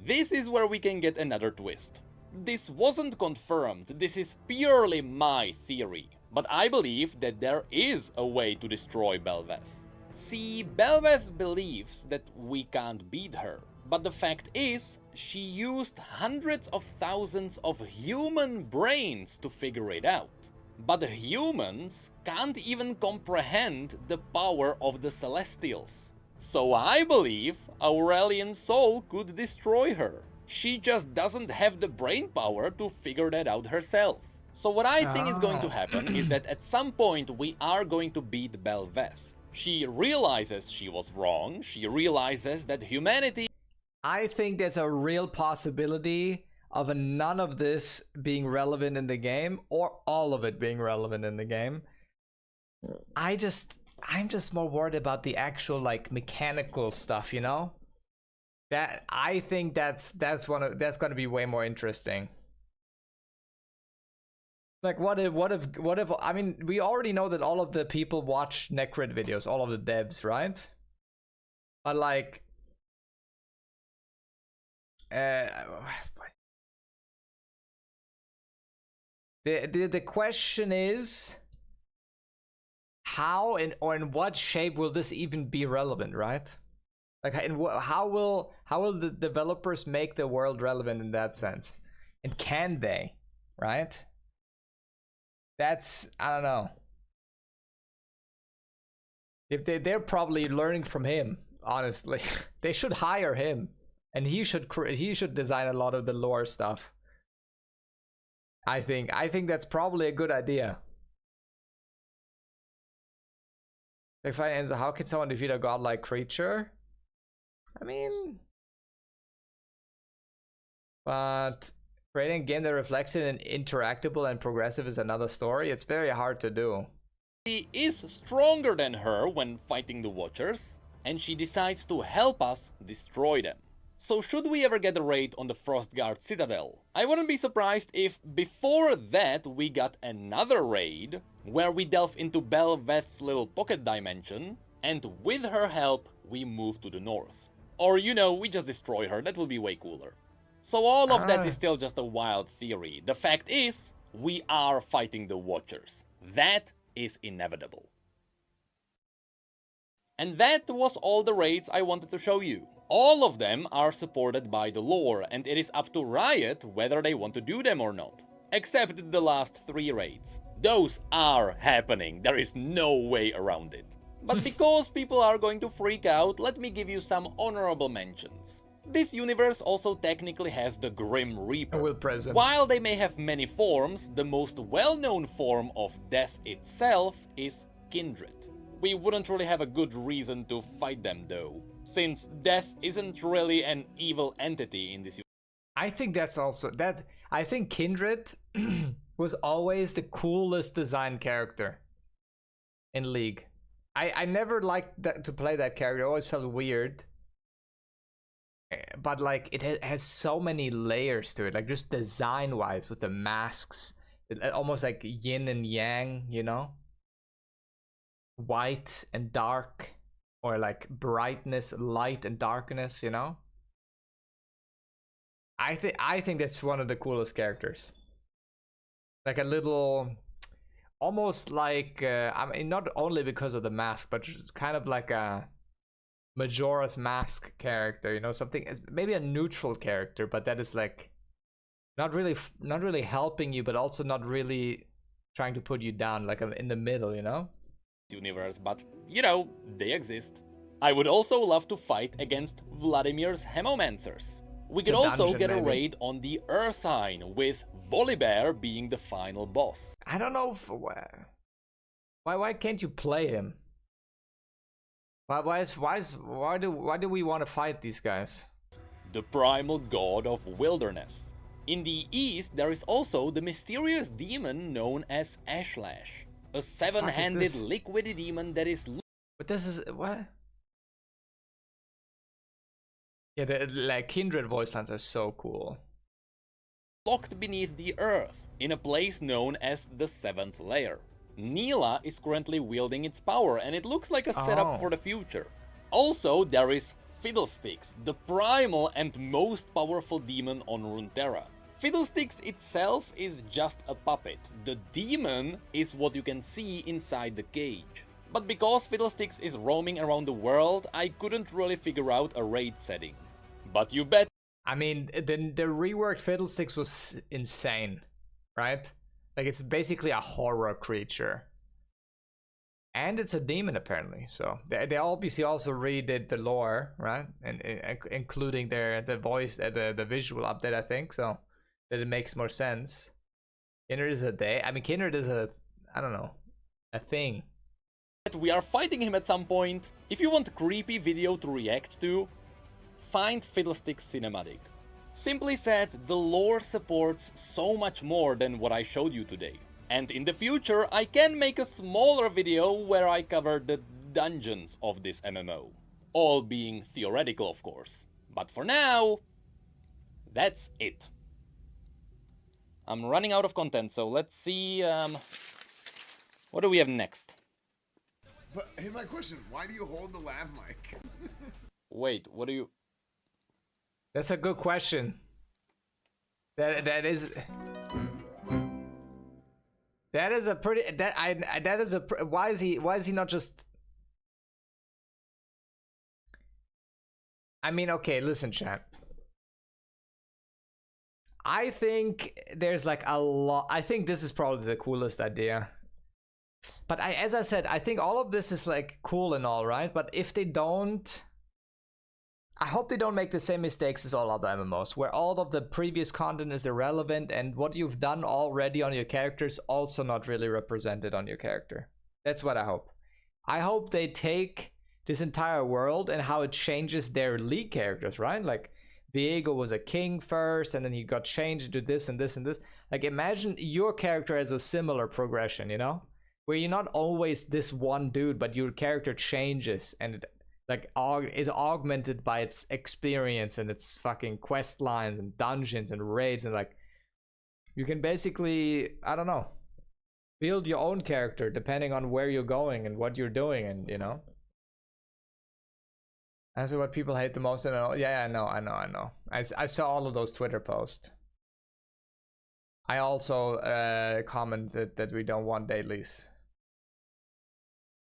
this is where we can get another twist. This wasn't confirmed, this is purely my theory, but I believe that there is a way to destroy Belveth. See, Belveth believes that we can't beat her, but the fact is, she used hundreds of thousands of human brains to figure it out. But the humans can't even comprehend the power of the Celestials. So I believe Aurelian's soul could destroy her. She just doesn't have the brain power to figure that out herself. So what I think is going to happen is that at some point we are going to beat Belveth. She realizes she was wrong, she realizes that humanity... I think there's a real possibility of none of this being relevant in the game, or all of it being relevant in the game. I'm just more worried about the actual like mechanical stuff, you know? That I think that's gonna be way more interesting. Like what if I mean, we already know that all of the people watch Necrit videos, all of the devs, right? But like the question is, how or in what shape will this even be relevant, right? Like how will the developers make the world relevant in that sense? And can they, right? That's, I don't know. If they're probably learning from him, honestly. They should hire him, and he should design a lot of the lore stuff. I think that's probably a good idea. Like, Enzo, how can someone defeat a godlike creature? I mean, but creating a game that reflects it and interactable and progressive is another story. It's very hard to do. He is stronger than her when fighting the Watchers, and she decides to help us destroy them. So should we ever get a raid on the Frostguard Citadel, I wouldn't be surprised if before that we got another raid where we delve into Belveth's little pocket dimension, and with her help we move to the north. Or, you know, we just destroy her, that would be way cooler. So all of that is still just a wild theory. The fact is, we are fighting the Watchers. That is inevitable. And that was all the raids I wanted to show you. All of them are supported by the lore, and it is up to Riot whether they want to do them or not. Except the last 3 raids. Those are happening, there is no way around it. But because people are going to freak out, let me give you some honorable mentions. This universe also technically has the Grim Reaper. While they may have many forms, the most well-known form of death itself is Kindred. We wouldn't really have a good reason to fight them though, since death isn't really an evil entity in this universe. I think that's also I think Kindred was always the coolest design character in League. I never liked to play that character. It always felt weird. But like it has so many layers to it, like just design wise with the masks, almost like yin and yang, you know. white and dark, or like brightness, light and darkness, you know? I think that's one of the coolest characters. Like a little, almost like I mean, not only because of the mask, but just kind of like a Majora's Mask character, you know, something maybe a neutral character, but that is like not really helping you, but also not really trying to put you down, like in the middle, you know? Universe, but you know, they exist. I would also love to fight against Vladimir's Hemomancers. We could also dungeon, get a maybe. raid on the Ursine, with Volibear being the final boss. I don't know if, why can't you play him? Why do we want to fight these guys? The primal god of wilderness. In the east, there is also the mysterious demon known as Ashlash, a seven-handed this? liquid demon that is But this is what? Yeah, the like kindred voice lines are so cool. locked beneath the earth, in a place known as the Seventh Layer. Neela is currently wielding its power, and it looks like a setup for the future. Also, there is Fiddlesticks, the primal and most powerful demon on Runeterra. Fiddlesticks itself is just a puppet. The demon is what you can see inside the cage. But because Fiddlesticks is roaming around the world, I couldn't really figure out a raid setting. But you bet. I mean, the reworked Fiddlesticks was insane, right? Like, it's basically a horror creature. And it's a demon, apparently. So they obviously also redid the lore, right? And including the voice, the visual update, I think. So that it makes more sense. Kindred is a day. I mean, Kindred is I don't know, a thing. We are fighting him at some point. If you want a creepy video to react to, find Fiddlesticks Cinematic. Simply said, the lore supports so much more than what I showed you today. And in the future, I can make a smaller video where I cover the dungeons of this MMO. All being theoretical, of course. But for now, that's it. I'm running out of content, so let's see, what do we have next? But hey, my question: why do you hold the lav mic? Wait, what do you... That's a good question. That is a pretty why is he not just... I mean, okay, listen, chat. I think there's like a lot. I think this is probably the coolest idea. But as I said, I think all of this is like cool and all, right? But if they don't, I hope they don't make the same mistakes as all other MMOs, where all of the previous content is irrelevant and what you've done already on your character is also not really represented on your character. That's what I hope. I hope they take this entire world and how it changes their league characters, right? Like, Viego was a king first, and then he got changed into this and this and this. Like, imagine your character has a similar progression, you know? Where you're not always this one dude, but your character changes and it like is augmented by its experience and its fucking quest lines and dungeons and raids, and like you can basically, I don't know, build your own character depending on where you're going and what you're doing, and you know. That's what people hate the most. Yeah, I know. I saw all of those Twitter posts. I also commented that we don't want dailies.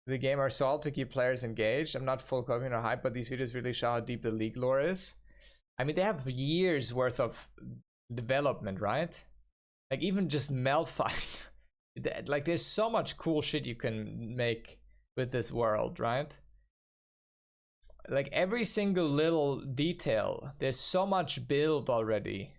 The game are solved to keep players engaged. I'm not full coping or hype, but these videos really show how deep the league lore is. I mean, they have years worth of development, right? Like, even just Malphite. Like, there's so much cool shit you can make with this world, right? Like, every single little detail, there's so much build already.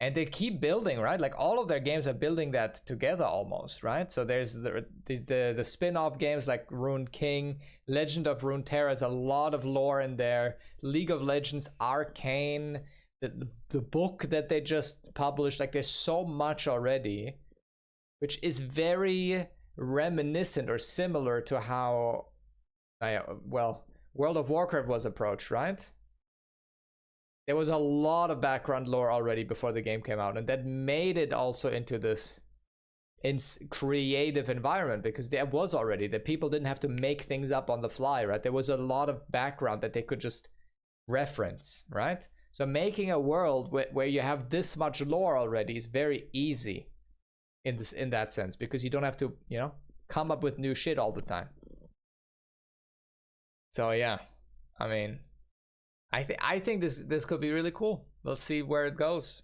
And they keep building, right? Like, all of their games are building that together almost, right? So there's the spin-off games like Rune King, Legend of Runeterra has a lot of lore in there. League of Legends, Arcane, the book that they just published. Like, there's so much already, which is very reminiscent or similar to how, well, World of Warcraft was approached, right? There was a lot of background lore already before the game came out, and that made it also into this creative environment, because there was already that people didn't have to make things up on the fly, right? There was a lot of background that they could just reference, right? So making a world where you have this much lore already is very easy in that sense, because you don't have to, you know, come up with new shit all the time. So yeah, I mean, I think this could be really cool. We'll see where it goes.